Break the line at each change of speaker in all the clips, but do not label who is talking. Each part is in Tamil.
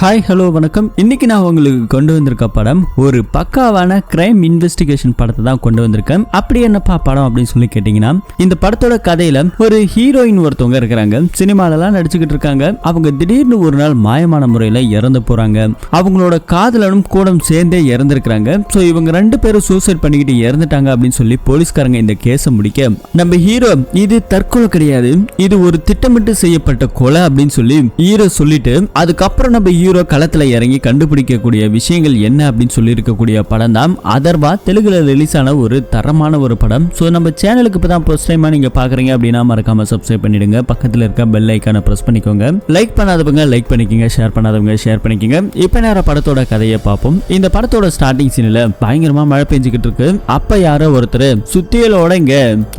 ஹாய் ஹலோ வணக்கம். இன்னைக்கு நான் உங்களுக்கு கொண்டு வந்திருக்க படம் ஒரு பக்காவான கிரைம் இன்வெஸ்டிகேஷன் படத்தை தான் கொண்டு வந்திருக்கேன். அப்படி என்னப்பா படம் அப்படின்னு சொல்லி கேட்டீங்கன்னா, இந்த படத்தோட கதையில ஒரு ஹீரோயின் ஒருத்தவங்க இருக்கிறாங்க. சினிமாலெல்லாம் நடிச்சுக்கிட்டு இருக்காங்க. அவங்க திடீர்னு ஒரு நாள் மாயமான முறையில இறந்து போறாங்க. அவங்களோட காதலனும் கூட சேர்ந்தே இறந்துருக்காங்க. ஸோ இவங்க ரெண்டு பேரும் சூசைட் பண்ணிக்கிட்டு இறந்துட்டாங்க அப்படின்னு சொல்லி போலீஸ்காரங்க இந்த கேஸை முடிக்க, நம்ம ஹீரோ இது தற்கொலை கிடையாது, இது ஒரு திட்டமிட்டு செய்யப்பட்ட கொலை அப்படின்னு சொல்லி ஹீரோ சொல்லிட்டு, அதுக்கப்புறம் நம்ம ஹீரோ களத்துல இறங்கி கண்டுபிடிக்கக்கூடிய விஷயங்கள் என்ன அப்படின்னு சொல்லி இருக்கக்கூடிய படம் தான் அதர்வா. தெலுங்குல ரிலீஸ் ஆன ஒரு தரமான ஒரு படம். சோ நம்ம சேனலுக்கு இப்பதான் ஃபர்ஸ்ட் டைமா நீங்க பாக்குறீங்க அப்படின்னா மறக்காம சப்ஸ்கிரைப் பண்ணிடுங்க. பக்கத்துல இருக்க பெல் ஐக்கானை பிரஸ் பண்ணிக்கோங்க. லைக் பண்ணாதவங்க லைக் பண்ணிக்கோங்க, ஷேர் பண்ணாதவங்க ஷேர் பண்ணிக்கோங்க. இப்ப நேரம் படத்தோட கதையை பார்ப்போம். இந்த படத்தோட ஸ்டார்டிங் சீன்ல பயங்கரமா மழை பெஞ்சுக்கிட்டு இருக்கு. அப்ப யாரோ ஒருத்தர் சுத்தியலோட இங்க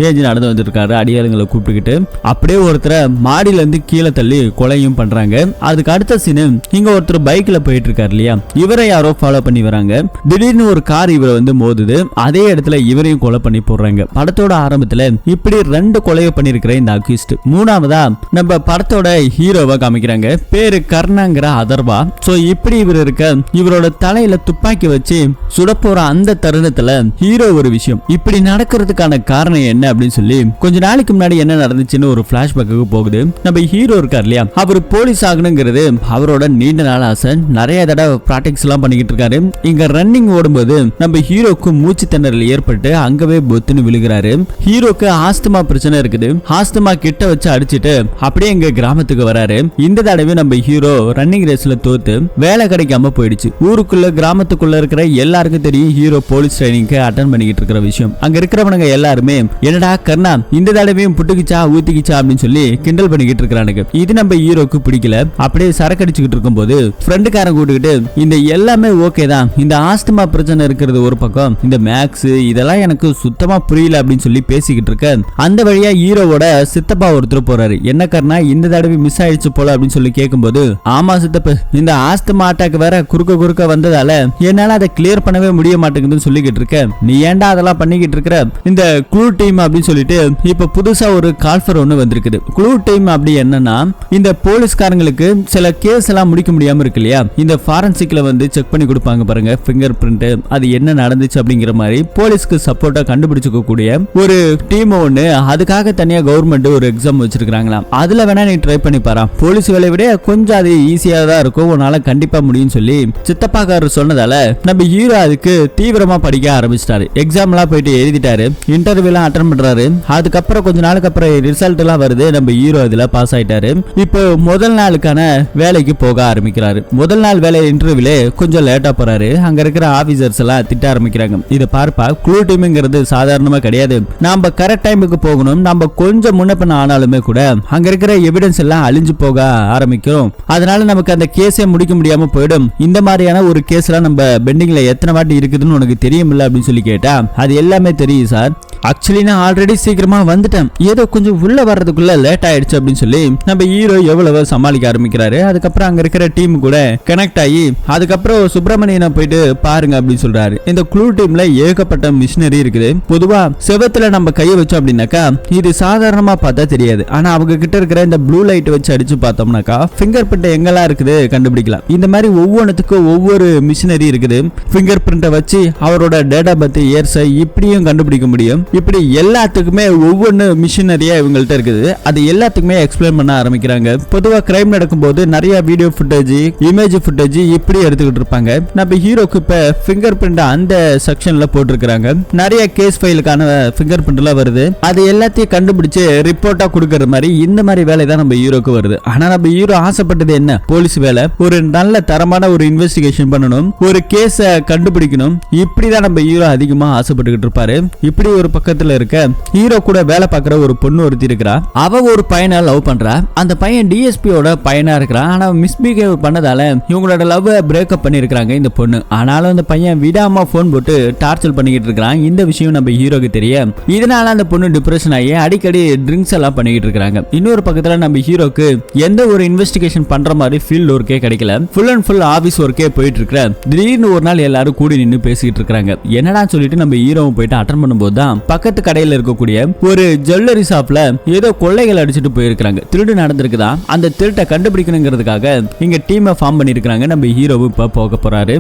ஏஜ் நடந்து வந்துருக்காரு. அடியாளுங்களை கூப்பிட்டுக்கிட்டு அப்படியே ஒருத்தரை மாடியில இருந்து கீழே தள்ளி கொலையும் பண்றாங்க. அதுக்கு அடுத்த சீனு இங்க ஒருத்தர் பைக்ல போயிட்டு இருக்காரு இல்லையா, இவரை யாரோ ஃபாலோ பண்ணி வராங்க. திடீர்னு ஒரு கார் இவரை வந்து மோதுது. அதே இடத்துல இவரையும் கொலை பண்ணி போடுறாங்க. படத்தோட ஆரம்பத்துல இப்படி ரெண்டு கொலையை பண்ணிருக்கிற இந்த அக்யூஸ்ட். மூணாவதா நம்ம படத்தோட ஹீரோவை காமிக்கிறாங்க. பேரு கர்ணாங்கிற அதர்வா. சோ இப்படி இவர் இருக்க, இவரோட தலையில துப்பாக்கி வச்சு சுட போற அந்த தருணத்துல ஹீரோ ஒரு விஷயம் இப்படி நடக்கிறதுக்கான காரணம் என்ன அப்படின்னு சொல்லி கொஞ்ச நாளைக்கு முன்னாடி என்ன நடந்துச்சுன்னு ஒரு பிளாஷ்பேக்கு போகுது. நம்ம ஹீரோ இருக்கார் இல்லையா, அவர் போலீஸ் ஆகணுங்கிறது அவரோட நீண்ட நாள் ஆசை. நிறைய தடவை பிராக்டிஸ் எல்லாம் பண்ணிக்கிட்டு இருக்காரு. இங்க ரன்னிங் ஓடும்போது நம்ம ஹீரோக்கு மூச்சு திணறல் ஏற்பட்டு அங்கவே பொத்துன்னு விழுகிறாரு. ஹீரோக்கு ஆஸ்துமா பிரச்சனை இருக்குது. ஆஸ்துமா கிட்ட வச்சு அடிச்சிட்டு அப்படியே எங்க கிராமத்துக்கு வராரு. இந்த தடவை நம்ம ஹீரோ ரன்னிங் ரேஸ்ல தோத்து வேலை கிடைக்காம போயிடுச்சு. ஊருக்குள்ள கிராமத்துக்குள்ள இருக்கிற எல்லாருக்கும் தெரியும் ஹீரோ போலீஸ் ட்ரைனிங்க்கு அட்டன் பண்ணிக்கிட்டு இருக்கிற விஷயம். அங்க இருக்கிறவனுங்க எல்லாருமே என்னடா கர்ணா இந்த தடவையும் புட்டுக்கிச்சா ஊத்திக்கிச்சா அப்படின்னு சொல்லி கிண்டல் பண்ணிக்கிட்டு இருக்கிறானுங்க. இது நம்ம ஹீரோக்கு பிடிக்கல. அப்படியே சரக்கடிச்சுக்கிட்டு இருக்கும்போது ஃப்ரெண்டுக்காரன் கூட்டுக்கிட்டு இந்த எல்லாமே ஓகே தான், இந்த ஆஸ்துமா பிரச்சனை இருக்கிறது ஒரு பக்கம், இந்த மேக்ஸ் இதெல்லாம் எனக்கு சுத்தமா புரியல அப்படின்னு சொல்லி பேசிக்கிட்டு இருக்க, அந்த வழியா ஹீரோவோட சித்தப்பா ஒருத்தர் போறாரு. என்ன காரணம் இந்த தடவை மிஸ் ஆயிடுச்சு போல அப்படின்னு சொல்லி கேட்கும்போது, ஆமா சித்தப்பா, இந்த ஆஸ்துமா அட்டாக் வேற குறுக்க வந்ததால என்னால அதை கிளியர் பண்ணவே முடிய மாட்டேங்குதுன்னு சொல்லிக்கிட்டு இருக்க, நீ ஏன்டா அதெல்லாம் பண்ணிக்கிட்டு இருக்கிற, இந்த க்ளூ டீம் அப்படின்னு சொல்லிட்டு இப்ப புதுசா ஒரு கால்ஃபர் ஒண்ணு வந்திருக்குது. க்ளூ டீம் அப்படி என்னன்னா, இந்த போலீஸ்காரங்களுக்கு சில கேஸ் எல்லாம் முடிக்க முடியாம இருக்கு இல்லையா, இந்த ஃபாரன்சிக்ல வந்து செக் பண்ணி கொடுப்பாங்க பாருங்க, ஃபிங்கர் பிரிண்ட், அது என்ன நடந்துச்சு அப்படிங்கிற மாதிரி போலீஸ்க்கு சப்போர்ட்டா கண்டுபிடிச்சுக்க கூடிய ஒரு டீம் ஒண்ணு அதுக்காக தனியா கவர்மெண்ட் ஒரு எக்ஸாம் வச்சிருக்காங்களாம். அதுல வேணா நீ ட்ரை பண்ணி பாரு, போலீஸ் வேலையை விட கொஞ்சம் அது ஈஸியா தான் இருக்கும், உன்னால கண்டிப்பா முடியும் சொல்லி சித்தப்பாக்காரர் சொன்னதால நம்ம ஹீரோ அதுக்கு தீவிரமா படிக்க ஆரம்பிச்சிட்டாரு. எக்ஸாம் எல்லாம் போயிட்டு எழுதிட்டாரு, இன்டர்வியூ எல்லாம் அட்டன் பண்றாரு. அதுக்கப்புறம் கொஞ்ச நாளுக்கு அப்புறம் ரிசல்ட் எல்லாம் வருது. நம்ம ஹீரோ இதுல பாஸ் ஆயிட்டாரு. இப்போ முதல் நாளுக்கான வேலைக்கு போக ஆரம்பிக்கிறாரு. முதல் நாள் வேலை இன்டர்வியூல கொஞ்சம் லேட்டா போறாரு. அங்க இருக்கிற ஆபீசர்ஸ் எல்லாம் திட்ட ஆரம்பிக்கிறாங்க. இத பார்ப்பா, க்ளூ டீம்ங்கிறது சாதாரணமா கிடையாது, நாம கரெக்ட் டைமுக்கு போகணும், நம்ம கொஞ்சம் முன்ன பின்ன ஆனாலுமே கூட அங்க இருக்கிற எவிடன்ஸ் எல்லாம் அழிஞ்சு போக ஆரம்பிக்கிறோம், அதனால நமக்கு அந்த கேஸே முடிக்க முடியாம போயிடும். இந்த மாதிரியான ஒரு கேஸ் எல்லாம் நம்ம பெண்டிங்ல எத்தனை வாட்டி இருக்குதுன்னு உனக்கு தெரியுமில்ல அப்படின்னு சொல்லி கேட்டா, அது எல்லாமே தெரியும் சார், ஆக்சுவலி நான் ஆல்ரெடி சீக்கிரமா வந்துட்டேன், ஏதோ கொஞ்சம் உள்ள வர்றதுக்குள்ள லேட் ஆயிடுச்சு அப்படின்னு சொல்லி நம்ம ஹீரோ எவ்வளவு சமாளிக்க ஆரம்பிக்கிறாரு. அதுக்கப்புறம் அங்க இருக்கிற டீம் கூட கனெக்ட் ஆகி அதுக்கப்புறம் சுப்பிரமணியனை போயிட்டு பாருங்க அப்படின்னு சொல்றாரு. இந்த க்ளூ டீம்ல ஏகப்பட்ட மிஷினரி இருக்குது. பொதுவா செவத்துல நம்ம கையை வச்சோம் அப்படின்னாக்கா இது சாதாரணமா பார்த்தா தெரியாது. ஆனா அவங்க கிட்ட இருக்கிற இந்த ப்ளூ லைட் வச்சு அடிச்சு பார்த்தோம்னாக்கா ஃபிங்கர் பிரிண்ட் எங்கெல்லாம் இருக்குது கண்டுபிடிக்கலாம். இந்த மாதிரி ஒவ்வொன்றுத்துக்கும் ஒவ்வொரு மிஷினரி இருக்குது. ஃபிங்கர் பிரிண்ட்டை வச்சு அவரோட டேட்டா பத்தி இயர்ஸை இப்படியும் கண்டுபிடிக்க முடியும். இப்படி எல்லாத்துக்குமே ஒவ்வொன்று மிஷினரியா இவங்கள்ட்ட இருக்குது. அது எல்லாத்துக்குமே எக்ஸ்பிளைன் பண்ண ஆரம்பிக்கிறாங்க. பொதுவா கிரைம் நடக்கும்போது நிறைய வீடியோ ஃபுட்டேஜ், இமேஜ் ஃபுட்டேஜ் இப்படி எடுத்துக்கிட்டு இருப்பாங்க. நம்ம ஹீரோக்கு இப்ப ஃபிங்கர் பிரிண்ட் அந்த செக்ஷன்ல போட்டிருக்காங்க. நிறைய கேஸ் ஃபைலுக்கான ஃபிங்கர் பிரிண்ட் எல்லாம் வருது. அது எல்லாத்தையும் கண்டுபிடிச்சு ரிப்போர்ட்டா கொடுக்கற மாதிரி இந்த மாதிரி வேலை தான் நம்ம ஹீரோக்கு வருது. ஆனா நம்ம ஹீரோ ஆசைப்பட்டது என்ன, போலீஸ் வேலை, ஒரு நல்ல தரமான ஒரு இன்வெஸ்டிகேஷன் பண்ணணும், ஒரு கேஸ கண்டுபிடிக்கணும். இப்படிதான் நம்ம ஹீரோ அதிகமா ஆசைப்பட்டுக்கிட்டு இருப்பாரு. இப்படி ஒரு பக்கத்துல இருக்க ஹீரோ கூட வேலை பார்க்குற ஒரு பொண்ணு ஒருத்தி இருக்கிறா. அவ ஒரு பையனை லவ் பண்றா. அந்த பையன் டிஎஸ்பியோட பையனா இருக்கிறான். ஆனா மிஸ்பிஹேவ் பண்ணதால இவங்களோட லவ் பிரேக்கப் பண்ணிருக்காங்க இந்த பொண்ணு. ஆனாலும் அந்த பையன் விடாம போன் போட்டு டார்ச்சர் பண்ணிக்கிட்டு இருக்கான். இந்த விஷயம் நம்ம ஹீரோக்கு தெரியும். இதனால அந்த பொண்ணு டிப்ரெஷன் ஆகி அடிக்கடி ட்ரிங்க்ஸ் எல்லாம் பண்ணிக்கிட்டு இருக்காங்க. இன்னொரு பக்கத்துல நம்ம ஹீரோக்கு எந்த ஒரு இன்வெஸ்டிகேஷன் பண்ற மாதிரி ஃபீல்ட் ஒர்க்கே கிடைக்கல. ஃபுல் அண்ட் ஃபுல் ஆபீஸ் ஒர்க்கே போயிட்டு இருக்க. திடீர்னு ஒரு நாள் எல்லாரும் கூடி நின்று பேசிக்கிட்டு இருக்காங்க. என்னடா சொல்லிட்டு நம்ம ஹீரோவும் போயிட்டு அட்டன் பண்ணும்போது தான் பக்கத்து கடையில இருக்கக்கூடிய ஒரு ஜுவல்லரி ஷாப்ல ஏதோ கொள்ளைகள் அடிச்சுட்டு போயிருக்காங்க. திருடு நடந்திருக்குதா, அந்த திருட்டை கண்டுபிடிக்கணுங்கிறதுக்காக இங்க டீமை ஃபார்ம் பண்ணிருக்காங்க. நம்ம ஹீரோவும் இப்ப போக போறாரு.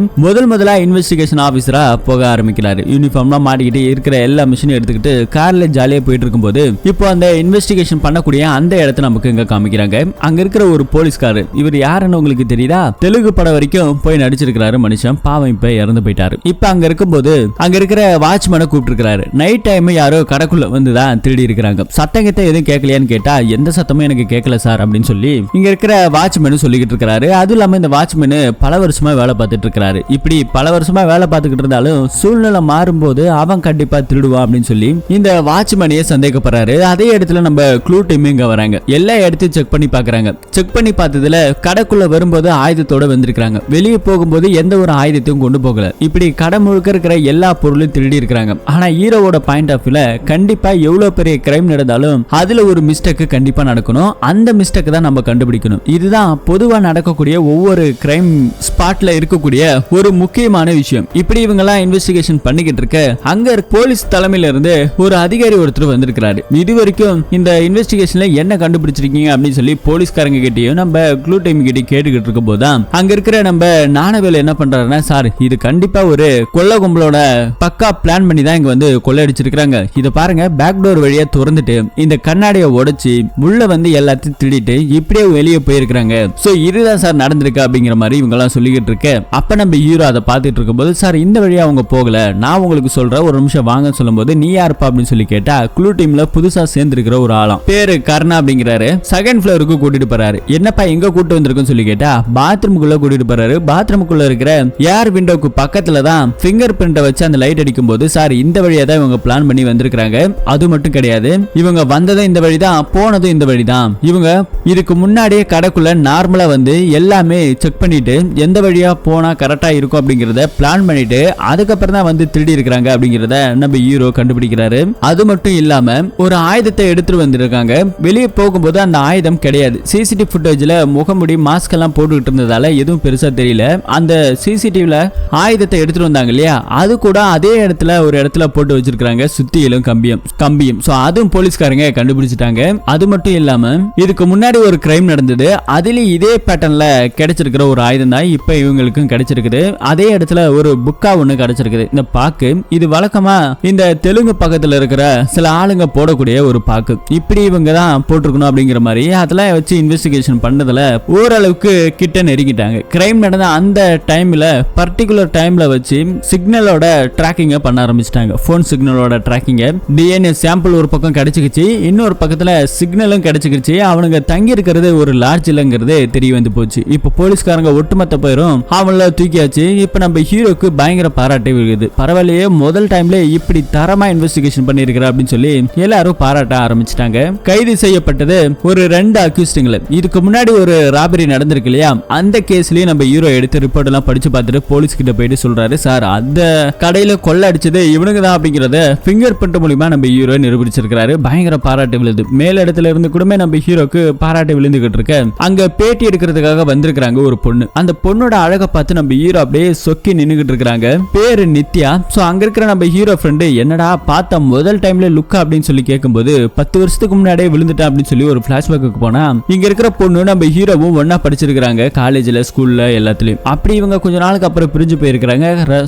முதலா இன்வெஸ்டிகேஷன் ஆபீசரா போக ஆரம்பிக்கிறாரு. யூனிஃபார்ம்லாம் மாட்டிக்கிட்டு இருக்கிற எல்லா மிஷினும் எடுத்துக்கிட்டு கார்ல ஜாலியா போயிட்டு இருக்கும்போது இப்போ அந்த இன்வெஸ்டிகேஷன் பண்ணக்கூடிய அந்த இடத்தை நமக்கு இங்க காமிக்கிறாங்க. அங்க இருக்கிற ஒரு போலீஸ்காரர், இவர் யாருன்னு உங்களுக்கு தெரியுதா? தெலுங்கு படம் வரைக்கும் போய் நடிச்சிருக்காரு மனுஷன். பாவம் இப்ப இறந்து போயிட்டாரு. இப்ப அங்க இருக்கும்போது அங்க இருக்கிற வாட்ச்மேனை கூப்பிட்டு இருக்காரு. நைட் டைம் யாரோ கடைக்குள்ள வந்துதான் திருடி இருக்கிறாங்க. சத்தங்கத்தை எதுவும் கேட்கலையான்னு கேட்டா எந்த சத்தமும் எனக்கு கேட்கல சார் அப்படின்னு சொல்லி இங்க இருக்கிற வாட்ச்மேன் சொல்லிக்கிட்டு இருக்காரு. அது இல்லாம இந்த வாட்ச்மேன் பல வருஷமா வேலை பார்த்துட்டு இருக்காரு. இப்படி பல வருஷமா வேலை பார்த்துக்கிட்டு இருந்தாலும் சூழ்நிலை மாறும்போது அவன் கண்டிப்பா திருடுவான் அப்படின்னு சொல்லி இந்த வாட்ச்மேனையே சந்தேகப்படுறாரு. அதே இடத்துல நம்ம க்ளூ டீம் இங்க வராங்க. எல்லா இடத்தையும் செக் பண்ணி பாக்குறாங்க. செக் பண்ணி பார்த்ததுல கடைக்குள்ள வரும்போது ஆயுதத்தோட வந்திருக்காங்க. வெளியே போகும்போது எந்த ஒரு ஆயுதத்தையும் கொண்டு போகல. இப்படி கடை முழுக்க இருக்கிற எல்லா பொருளும் திருடி இருக்காங்க. ஆனா ஹீரோவோட பாயிண்ட் ஆஃப் வியூல கண்டிப்பா எவ்வளவு பெரிய கிரைம் நடந்தாலும் அதுல ஒரு மிஸ்டேக் கண்டிப்பா நடக்கணும். அந்த மிஸ்டேக் தான் நம்ம கண்டுபிடிக்கணும். இதுதான் பொதுவா நடக்கக்கூடிய ஒவ்வொரு கிரைம் ஸ்பாட்ல இருக்கக்கூடிய ஒரு முக்கியமான விஷயம். இப்படி இவங்க எல்லாம் இன்வெஸ்டிகேஷன் பண்ணிக்கிட்டு இருக்க அங்க போலீஸ் தலைமையில இருந்து ஒரு அதிகாரி ஒருத்தர் வந்திருக்காரு. இது வரைக்கும் இந்த இன்வெஸ்டிகேஷன்ல என்ன கண்டுபிடிச்சிருக்கீங்க அப்படின்னு சொல்லி போலீஸ்காரங்க கிட்டயும் நம்ம க்ளூ டைம் கிட்ட கேட்டுக்கிட்டு இருக்கும் போதுதான் அங்க இருக்கிற நம்ம நாணவேல் என்ன பண்றாருன்னா, சார் இது கண்டிப்பா ஒரு கொள்ள கும்பலோட பக்கா பிளான் பண்ணி தான் இங்க வந்து கொள்ளையடிச்சிருக்காங்க. இத பாருங்க, பேக் டோர் வழியா திறந்துட்டு இந்த கண்ணாடியை உடைச்சு உள்ள வந்து எல்லாத்தையும் திருடிட்டு இப்படியே வெளியே போயிருக்காங்க. சோ இதுதான் சார் நடந்திருக்கு அப்படிங்கிற மாதிரி இவங்க எல்லாம் சொல்லிக்கிட்டு இருக்க அப்ப நம்ம ஹீரோ அதை பார்த்துட்டு இருக்கும்போது, சார் இந்த வழியா அவங்க போகல, நான் உங்களுக்கு சொல்றேன் ஒரு நிமிஷம் வாங்க சொல்லும்போது, நீ யாருப்பா அப்படின்னு சொல்லி கேட்டா க்ளூ டீம்ல புதுசா சேர்ந்திருக்கிற ஒரு ஆளாம், பேரு கர்ணா அப்படிங்கிறாரு. செகண்ட் ஃப்ளோருக்கு கூட்டிட்டு போறாரு. என்னப்பா எங்க கூட்டு வந்திருக்குன்னு சொல்லி கேட்டா பாத்ரூமுக்குள்ள கூட்டிட்டு போறாரு. பாத்ரூமுக்குள்ள இருக்கிற ஏர் விண்டோக்கு பக்கத்துல தான் ஃபிங்கர் பிரிண்ட வச்சு அந்த லைட் அடிக்கும் போது, சார் இந்த வழியா தான் இவங்க பிளான் பண்ணி வந்திருக்காங்க. அது மட்டும் கிடையாது, இவங்க வந்ததும் இந்த வழிதான், போனதும் இந்த வழிதான். இவங்க இதுக்கு முன்னாடியே கடைக்குள்ள நார்மலா வந்து எல்லாமே செக் பண்ணிட்டு எந்த வழியா போனா கரெக்டா இருக்கும் அப்படிங்கறத பிளான் பண்ணிட்டு அதுக்கப்புறம் தான் வந்து திருடி இருக்காங்க அப்படிங்கறத நம்ம ஹீரோ கண்டுபிடிக்கிறாரு. அது மட்டும் இல்லாம ஒரு ஆயுதத்தை எடுத்துட்டு வந்திருக்காங்க. வெளியே போகும்போது அந்த ஆயுதம் கிடையாது. சிசிடிவி ஃபுட்டேஜ்ல முகமுடி மாஸ்க் எல்லாம் போட்டுக்கிட்டு இருந்ததால எதுவும் பெருசா தெரியல. அந்த சிசிடிவில ஆயுதத்தை எடுத்துட்டு வந்தாங்க இல்லையா, அது கூட அதே இடத்துல ஒரு இடத்துல போட்டு வச்சிருக்காங்க, சுத்தியிலும் கம்பியும். சோ அதுவும் போலீஸ்காரங்க கண்டுபிடிச்சிட்டாங்க. அது மட்டும் இல்லாம இதுக்கு முன்னாடி ஒரு கிரைம் நடந்தது, அதுல இதே பேட்டர்ன்ல கிடைச்சிருக்கிற ஒரு ஆயுதம் தான் இப்ப இவங்களுக்கும் கிடைச்சிருக்குது. அதே இடத்துல ஒரு புக்கா ஒண்ணு கிடைச்சிருக்குது. இந்த பாக்கு இது வழக்கமா இந்த தெலுங்கு பக்கத்துல இருக்கிற சில ஆளுங்க போடக்கூடிய ஒரு பாக்கு. இப்படி இவங்க தான் போட்டிருக்கணும் அப்படிங்கிற மாதிரி அதெல்லாம் வச்சு இன்வெஸ்டிகேஷன் பண்ணதுல ஓரளவுக்கு கிட்ட நெருங்கிட்டாங்க. கிரைம் நடந்த அந்த டைம்ல பர்டிகுலர் டைம்ல வச்சு சிக்னலோட டிராக்கிங்க பண்ண ஆரம்பிச்சிட்டாங்க. போன் சிக்னலோட டிராக்கிங்க. டிஎன்ஏ சாம்பிள் ஒரு பக்கம் கிடைச்சிக்கிச்சு, இன்னொரு பக்கத்துல சிக்னலும் கிடைச்சிக்கிச்சு. அவனுங்க தங்கி இருக்கிறது ஒரு லாட்ஜ் இல்லங்கிறது தெரிய வந்து போச்சு. இப்ப போலீஸ்காரங்க ஒட்டுமொத்த பேரும் அவங்கள தூக்கியாச்சு. இப்ப நம்ம ஹீரோக்கு பயங்கர பாராட்டு விழுகுது. பரவாயில்லையே, முதல் டைம்ல இப்படி தரமா இன்வெஸ்டிகேஷன் பண்ணிருக்கிற அப்படின்னு சொல்லி எல்லாரும் பாராட்ட ஆரம்பிச்சிட்டாங்க. கைது செய்யப்பட்டது ஒரு 2 அக்யூஸ்டுங்கள. இதுக்கு முன்னாடி ஒரு ராபரி நடந்திருக்கு இல்லையா, அந்த கேஸ்லயும் நம்ம ஹீரோ எடுத்து ரிப்போர்ட் எல்லாம் படிச்சு பார்த்துட்டு போலீஸ் கிட்ட போயிட்டு சொல்றாரு, சார் அந்த கடையில கொள்ள அடிச்சது இவனுங்க தான் அப்படிங்கறத பிங்கர் பிரிண்ட் மூலமா நம்ம ஹீரோ நிரூபிச்சிருக்காரு. பயங்கர பாராட்டு விழுது. மேல் இடத்துல இருந்து கூட நம்ம ஹீரோக்கு பாராட்டு விழுந்துகிட்டு இருக்க அங்க பேட்டி எடுக்கிறதுக்காக வந்திருக்காங்க ஒரு பொண்ணு. அந்த பொண்ணோட அழகை பார்த்து நம்ம ஹீரோ அப்படியே சொக்கி நின்னுகிட்டு இருக்காங்க. பேரு நித்யா. சோ அங்க இருக்கிற நம்ம ஹீரோ ஃப்ரெண்டு, என்னடா பார்த்த முதல் டைம்ல லுக்கா அப்படின்னு சொல்லி கேட்கும்போது 10 வருஷத்துக்கு முன்னாடியே விழுந்துட்டா அப்படின்னு சொல்லி ஒரு பிளாஷ்பேக்கு போனா இங்க இருக்கிற பொண்ணு நம்ம ஹீரோவும் ஒன்னா படிச்சிருக்காங்க, காலேஜ்ல ஸ்கூல்ல எல்லாத்துலயும். அப்படி இவங்க கொஞ்ச நாளுக்கு அப்புறம் பிரிஞ்சு போயிருக்காங்க.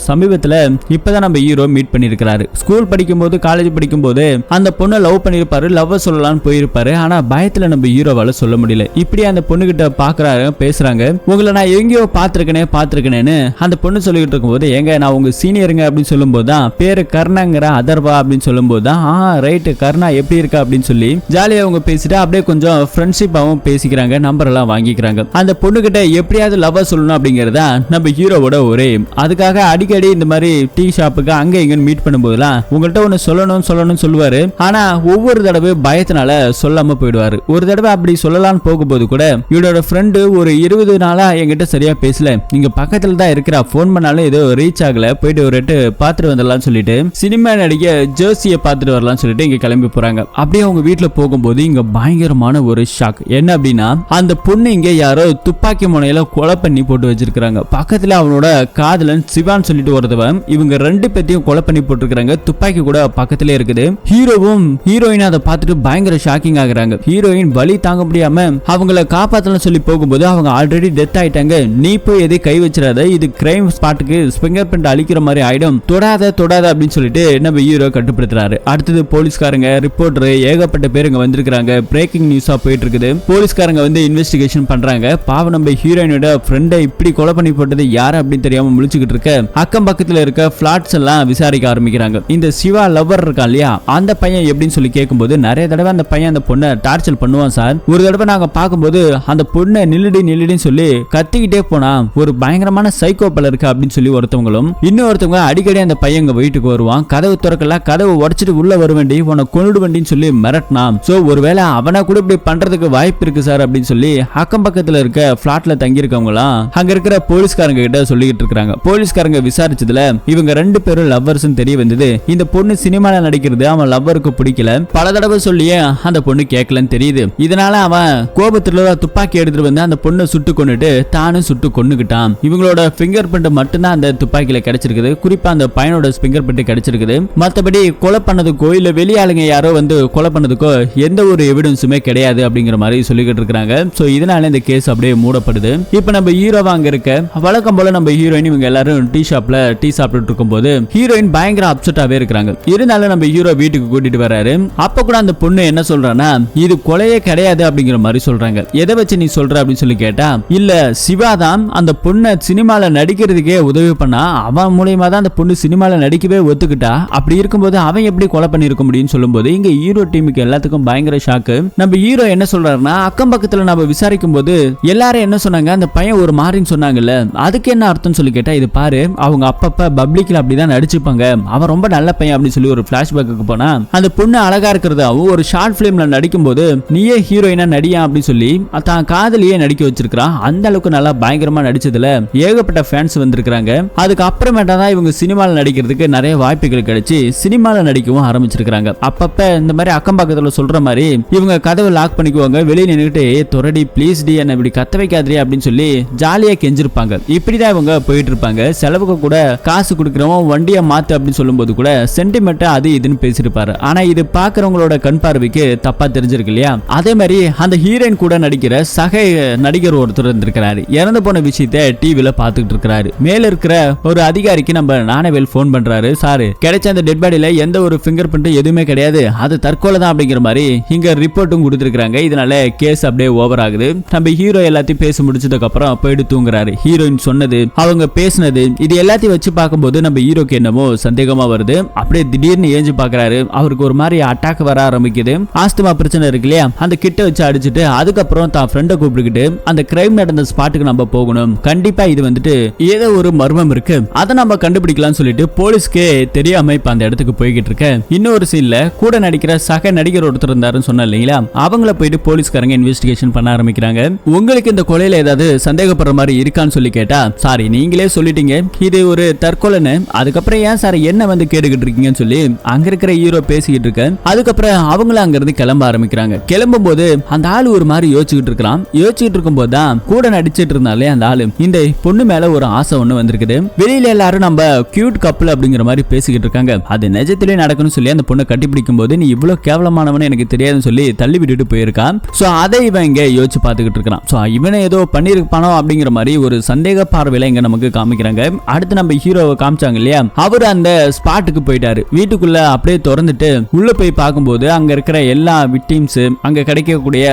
சமீபத்துல இப்பதான் நம்ம ஹீரோ மீட் பண்ணிருக்காரு. ஸ்கூல் படிக்கும்போது காலேஜ் படிக்கும்போது அந்த பொண்ணை லவ் பண்ணிருப்பாரு, லவ் சொல்லலாம்னு போயிருப்பாரு. ஆனா பயத்துல நம்ம ஹீரோவால சொல்ல முடியல. இப்படி அந்த பொண்ணு கிட்ட பாக்குறாரு, பேசுறாங்க. உங்களை நான் எங்கேயோ பாத்துருக்கேன்னு அந்த பொண்ணு சொல்லிட்டு இருக்கும்போது, எங்க நான் உங்க சீனியருங்க அப்படின்னு சொல்லும் போதுதான் பேரு கர்ணாங்கிற அதர்வா அப்படின்னு சொல்லும் போதுதான் ரைட் கர்ணா எப்படி இருக்கா அப்படின்னு சொல்லி ஜாலியா அவங்க பேசிட்டு அப்படியே கொஞ்சம் ஃப்ரெண்ட்ஷிப்பாவும் பேசிக்கிறாங்க. நம்பர் எல்லாம் வாங்கிக்கிறாங்க. அந்த பொண்ணு கிட்ட எப்படியாவது லவ் சொல்லணும் அப்படிங்கறதா நம்ம ஹீரோவோட ஒரே. அதுக்காக அடிக்கடி இந்த மாதிரி டீ ஷாப்புக்கு அங்க இங்க மீட் பண்ணும்போதுலாம் உங்கள்கிட்ட ஒன்னு சொல்லணும்னு சொல்லுவாரு. ஆனா ஒவ்வொரு தடவை பயத்தினால சொல்லாம போயிடுவாரு. ஒரு தடவை அப்படி சொல்லலாம்னு போகும்போது கூட இவரோட ஃப்ரெண்டு ஒரு 20 நாளா என்கிட்ட சரியா பேசல, நீங்க பக்கத்துல தான் இருக்கிறா, போன் பண்ணாலும் ஏதோ ரீச் ஆகல, போயிட்டு ஒரு பாத்துட்டு வந்துடலாம் சொல்லிட்டு சினிமா நடிக்க ஜோசிய பாத்துட்டு வரலாம் சொல்லிட்டு இங்க கிளம்பி போறாங்க. அப்படியே அவங்க வீட்டுல போகும்போது இங்க பயங்கரமான ஒரு ஷாக். என்ன அப்படின்னா, அந்த பொண்ணு இங்க யாரோ துப்பாக்கி முனையில கொலை பண்ணி போட்டு வச்சிருக்காங்க. பக்கத்துல அவனோட காதலன் சிவான் சொல்லிட்டு ஒருத்தவன் இவங்க 2 பேத்தையும் கொலை பண்ணி போட்டுருக்காங்க. துப்பாக்கி கூட பக்கத்திலே இருக்குது. ஹீரோவும் ஹீரோயின் அதை பார்த்துட்டு பயங்கர ஷாக்கிங் ஆகுறாங்க. ஹீரோயின் வலி தாங்க முடியாம அவங்கள காப்பாத்தலாம் சொல்லி போகும்போது அவங்க ஆல்ரெடி டெத் ஆயிட்டாங்க. நீ போய் எதை கை வச்சிடாத, இது கிரைம் ஸ்பாட்டுக்கு ஃபிங்கர் பிரிண்ட் அழிக்கிற மாதிரி ஆயிடும், தொடாத தொடாத அப்படின்னு சொல்லிட்டு நம்ம ஹீரோ கட்டுப்படுத்துறாரு. அடுத்தது போலீஸ்காரங்க, ரிப்போர்ட்டர், ஏகப்பட்ட பேர் இங்க வந்திருக்காங்க. பிரேக்கிங் நியூஸா போயிட்டு இருக்குது. போலீஸ்காரங்க வந்து இன்வெஸ்டிகேஷன் பண்றாங்க. பாவம் நம்ம ஹீரோயினோட ஃப்ரெண்டை இப்படி கொலை பண்ணி போட்டது யாரு அப்படின்னு தெரியாம முழிச்சுக்கிட்டு இருக்க அக்கம் பக்கத்துல இருக்க பிளாட்ஸ் எல்லாம் விசாரிக்க ஆரம்பிக்கிறாங்க. இந்த சிவா லவர் இருக்கா இல்லையா, அந்த பையன் எப்படின்னு சொல்லி கேட்கும்போது நிறைய தடவை அந்த பையன் அந்த பொண்ணை டார்ச்சர் பண்ணுவான் சார். ஒரு தடவை நாங்க பார்க்கும்போது அந்த பொண்ணை நில்லுடின்னு சொல்லி கத்திக்கிட்டே போனா ஒரு பயங்கரமான சைக்கோ பல இருக்கு அப்படின்னு சொல்லி ஒருத்தவங்களும், இன்னொருத்தவங்க அடிக்கடி அந்த பையன் வீட்டுக்கு வருவான், கதவு திறக்கல, கதவு உடைச்சிட்டு உள்ள வருவேண்டி, உன்னை கொண்டு வண்டின்னு சொல்லி மிரட்டினான். சோ ஒருவேளை அவனை கூட இப்படி பண்றதுக்கு வாய்ப்பு இருக்கு சார் அப்படின்னு சொல்லி அக்கம் பக்கத்துல இருக்க பிளாட்ல தங்கி இருக்கவங்களாம் அங்க இருக்கிற போலீஸ்காரங்க கிட்ட சொல்லிட்டு இருக்காங்க. போலீஸ்காரங்க விசாரிச்சதுல இவங்க 2 பேரும் லவ்வர்ஸ் தெரிய வந்தது. இந்த பொண்ணு சினிமால நடிக்கிறது அவன் லவ்வருக்கு பிடிக்கல, பல தடவை சொல்லியே அந்த பொண்ணு கேட்கலன்னு தெரியுது. இதனால அவன் கோபத்துல துப்பாக்கி எடுத்துட்டு வந்து அந்த பொண்ணை சுட்டு கொண்டுட்டு தானும் சுட்டு கொன்னுகிட்டான். இவங்களோட ஃபிங்கர் பிரிண்ட் மட்டும்தான் அந்த துப்பாக்கியில கிடைச்சிருக்குது. குறிப்பா அந்த பையனோட ஃபிங்கர் பிரிண்ட் கிடைச்சிருக்குது. மத்தபடி கொலை பண்ணதுக்கோ இல்ல வெளியாளுங்க யாரோ வந்து கொலை பண்ணதுக்கோ எந்த ஒரு எவிடன்ஸுமே கிடையாது அப்படிங்கிற மாதிரி சொல்லிக்கிட்டு இருக்காங்க. சோ இதனால இந்த கேஸ் அப்படியே மூடப்படுது. இப்ப நம்ம ஹீரோவா அங்க இருக்க வழக்கம் போல நம்ம ஹீரோயின் இவங்க எல்லாரும் டீ ஷாப்ல டீ சாப்பிட்டு இருக்கும்போது ஹீரோயின் பயங்கர அப்செட்டாவே இருக்காங்க. இருந்தாலும் நம்ம ஹீரோ வீட்டுக்கு கூட்டிட்டு வராரு. அப்ப கூட அந்த பொண்ணு என்ன சொல்றானா, இது கொலையே கிடையாது அப்படிங்கிற மாதிரி சொல்றாங்க. எதை வச்சு நீ சொல்ற அப்படின்னு சொல்லி கேட்டா, இல்ல சிவா தான் அந்த பொண்ணை சினிமால நடிக்கிறதுக்கே உதவி பண்ணா, அவன் மூலியமா தான் அந்த பொண்ணு சினிமால நடிக்கவே ஒத்துக்கிட்டா, அப்படி இருக்கும்போது அவன் எப்படி கொலை பண்ணிருக்க முடியும்னு சொல்லும்போது இங்க ஹீரோ டீமுக்கு எல்லாத்துக்கும் பயங்கர ஷாக்கு. நம்ம ஹீரோ என்ன சொல்றாருன்னா, அக்கம் பக்கத்துல நம்ம விசாரிக்கும் போது எல்லாரும் என்ன சொன்னாங்க, அந்த பையன் ஒரு மாறின்னு சொன்னாங்கல்ல, அதுக்கு என்ன அர்த்தம் சொல்லி கேட்டா, இது பாரு அவங்க அப்பப்ப பப்ளிக்ல அப்படிதான் நடிச்சுப்பாங்க, அவன் ரொம்ப நல்ல பையன் அப்படின்னு சொல்லி ஒரு பிளாஷ்பேக்கு போனா அந்த பொண்ணு அழகா இருக்கிறதாவும் ஒரு ஷார்ட் பிலிம்ல நடிக்கும் போது நீயே ஹீரோயினா நடியா அப்படின்னு சொல்லி தான் காதலியே நடிக்க வச்சிருக்கான். அந்த அளவுக்கு நல்லா பயங்கரமா நடிச்சதுல ஏகப்பட்ட ஃபேன்ஸ் வந்திருக்காங்க. அதுக்கு அப்புறமேட்டா தான் இவங்க சினிமால நடிக்கிறதுக்கு நிறைய வாய்ப்புகள் கிடைச்சு சினிமால நடிக்கவும் ஆரம்பிச்சிருக்காங்க. அப்பப்ப இந்த மாதிரி அக்கம் பக்கத்துல சொல்ற மாதிரி இவங்க கதவை லாக் பண்ணிக்குவாங்க. வெளியே நின்னுட்டு தொரடி ப்ளீஸ் டி என்ன இப்படி கத்த வைக்காதே அப்படின்னு சொல்லி ஜாலியா கெஞ்சிருப்பாங்க. இப்படிதான் இவங்க போயிட்டு இருப்பாங்க. செலவுக்கு கூட காசு கொடுக்கிறவன் வண்டியை மாத்து அப்படின்னு சொல்லும்போது கூட சென்டிமெண்ட் அது இதுன்னு பேசிருப்பாரு. ஆனா இது பாக்குறவங்களோட கண் பார்வைக்கு தப்பா தெரிஞ்சிருக்கு இல்லையா. அதே மாதிரி அந்த ஹீரோயின் கூட நடிக்கிற சக நடிகர் ஒருத்தர் இருந்திருக்கிறாரு. இறந்து போன விஷயத்தை டிவில பாத்துக்கிட்டு இருக்கிறாரு. மேல இருக்கிற ஒரு அதிகாரிக்கு நம்ம நானவேல் போன் பண்றாரு. சாரு கிடைச்ச அந்த டெட் பாடியில எந்த ஒரு ஃபிங்கர் பிரிண்ட் எதுவுமே கிடையாது, அது தற்கொலை தான் அப்படிங்கிற மாதிரி இங்க ரிப்போர்ட்டும் கொடுத்திருக்காங்க. இதனால கேஸ் அப்படியே ஓவர் ஆகுது. நம்ம ஹீரோ எல்லாத்தையும் பேசி முடிச்சதுக்கு அப்புறம் போயிட்டு தூங்குறாரு. ஹீரோயின் சொன்னது அவங்க பேசினது இது எல்லாத்தையும் வச்சு பார்க்கும்போது நம்ம ஹீரோக்கு என்னமோ சந்தேகமா வருது. அப்படியே திடீர்னு ஏஞ்சி பாக்குறாரு. அவருக்கு ஒரு மாதிரி அட்டாக் வர ஆரம்பிக்குது. ஆஸ்துமா பிரச்சனை இருக்கு இல்லையா, அந்த கிட்ட வச்சு அடிச்சுட்டு அதுக்கப்புறம் தான் ஃப்ரெண்டை கூப்பிட்டுக்கிட்டு அந்த கிரைம் நடந்த ஸ்பாட்டுக்கு நம்ம போகணும், கண்டிப்பா இது வந்துட்டு ஏதோ ஒரு மர்மம் இருக்கு, அதை நம்ம கண்டுபிடிக்கலாம் சொல்லிட்டு போலீஸ்க்கே தெரியாம இப்ப அந்த இடத்துக்கு போய்கிட்டு இருக்க. இன்னொரு சீன்ல கூட நடிக்கிற சக நடிகர் ஒருத்தர் இருந்தாருன்னு சொன்ன இல்லைங்களா, அவங்கள போயிட்டு போலீஸ்காரங்க இன்வெஸ்டிகேஷன் பண்ண ஆரம்பிக்கிறாங்க. உங்களுக்கு இந்த கொலையில ஏதாவது சந்தேகப்படுற மாதிரி இருக்கான்னு சொல்லி கேட்டா, சாரி நீங்களே சொல்லிட்டீங்க இது ஒரு தற்கொலைன்னு, அதுக்கப்புறம் ஏன் சார் என்ன வந்து கேட்டுக்கிட்டு இருக்கீங்கன்னு சொல்லி அங்க இருக்கிற ஹீரோ பேசிக்கிட்டு இருக்க. அதுக்கப்புறம் அவங்களும் அங்க இருந்து கிளம்ப ஆரம்பிக்கிறாங்க. கிளம்பும் போது அந்த ஆளு ஒரு மாதிரி யோசிச்சுக்கிட்டு இருக்கான். யோசிச்சுட்டு இருக்கும் போதுதான் கூட நடிச்சிட்டு இருந்தாலே அந்த ஆளு இந்த பொண்ணு மேல ஒரு ஆசை ஒண்ணு வந்திருக்குது. வெளியில எல்லாரும் நம்ம கியூட் கப்பல் அப்படிங்கிற மாதிரி பேசிக்கிட்டு இருக்காங்க. அது நிஜத்திலே நடக்கணும்னு சொல்லி அந்த பொண்ணை கட்டிப்பிடிக்கும் போது நீ இவ்வளவு கேவலமானவனு எனக்கு தெரியாதுன்னு சொல்லி தள்ளி விட்டுட்டு போயிருக்கான். சோ அதை இவன் இங்க யோசிச்சு பாத்துக்கிட்டு இருக்கான். சோ இவனை ஏதோ பண்ணிருப்பானோ அப்படிங்கிற மாதிரி ஒரு சந்தேக பார்வையில இங்க நமக்கு காமிக்கிறாங்க. அடுத்து நம்ம ஹீரோவை காமிச்சாங்க இல்லையா, அவர் அந்த ஸ்பாட்டுக்கு போயிட்டாரு. வீட்டுக்குள்ள அப்படியே திறந்துட்டு உள்ள போய் பார்க்கும்போது அங்க இருக்கிற எல்லா விக்டிம்ஸ் அங்க கிடைக்கக்கூடிய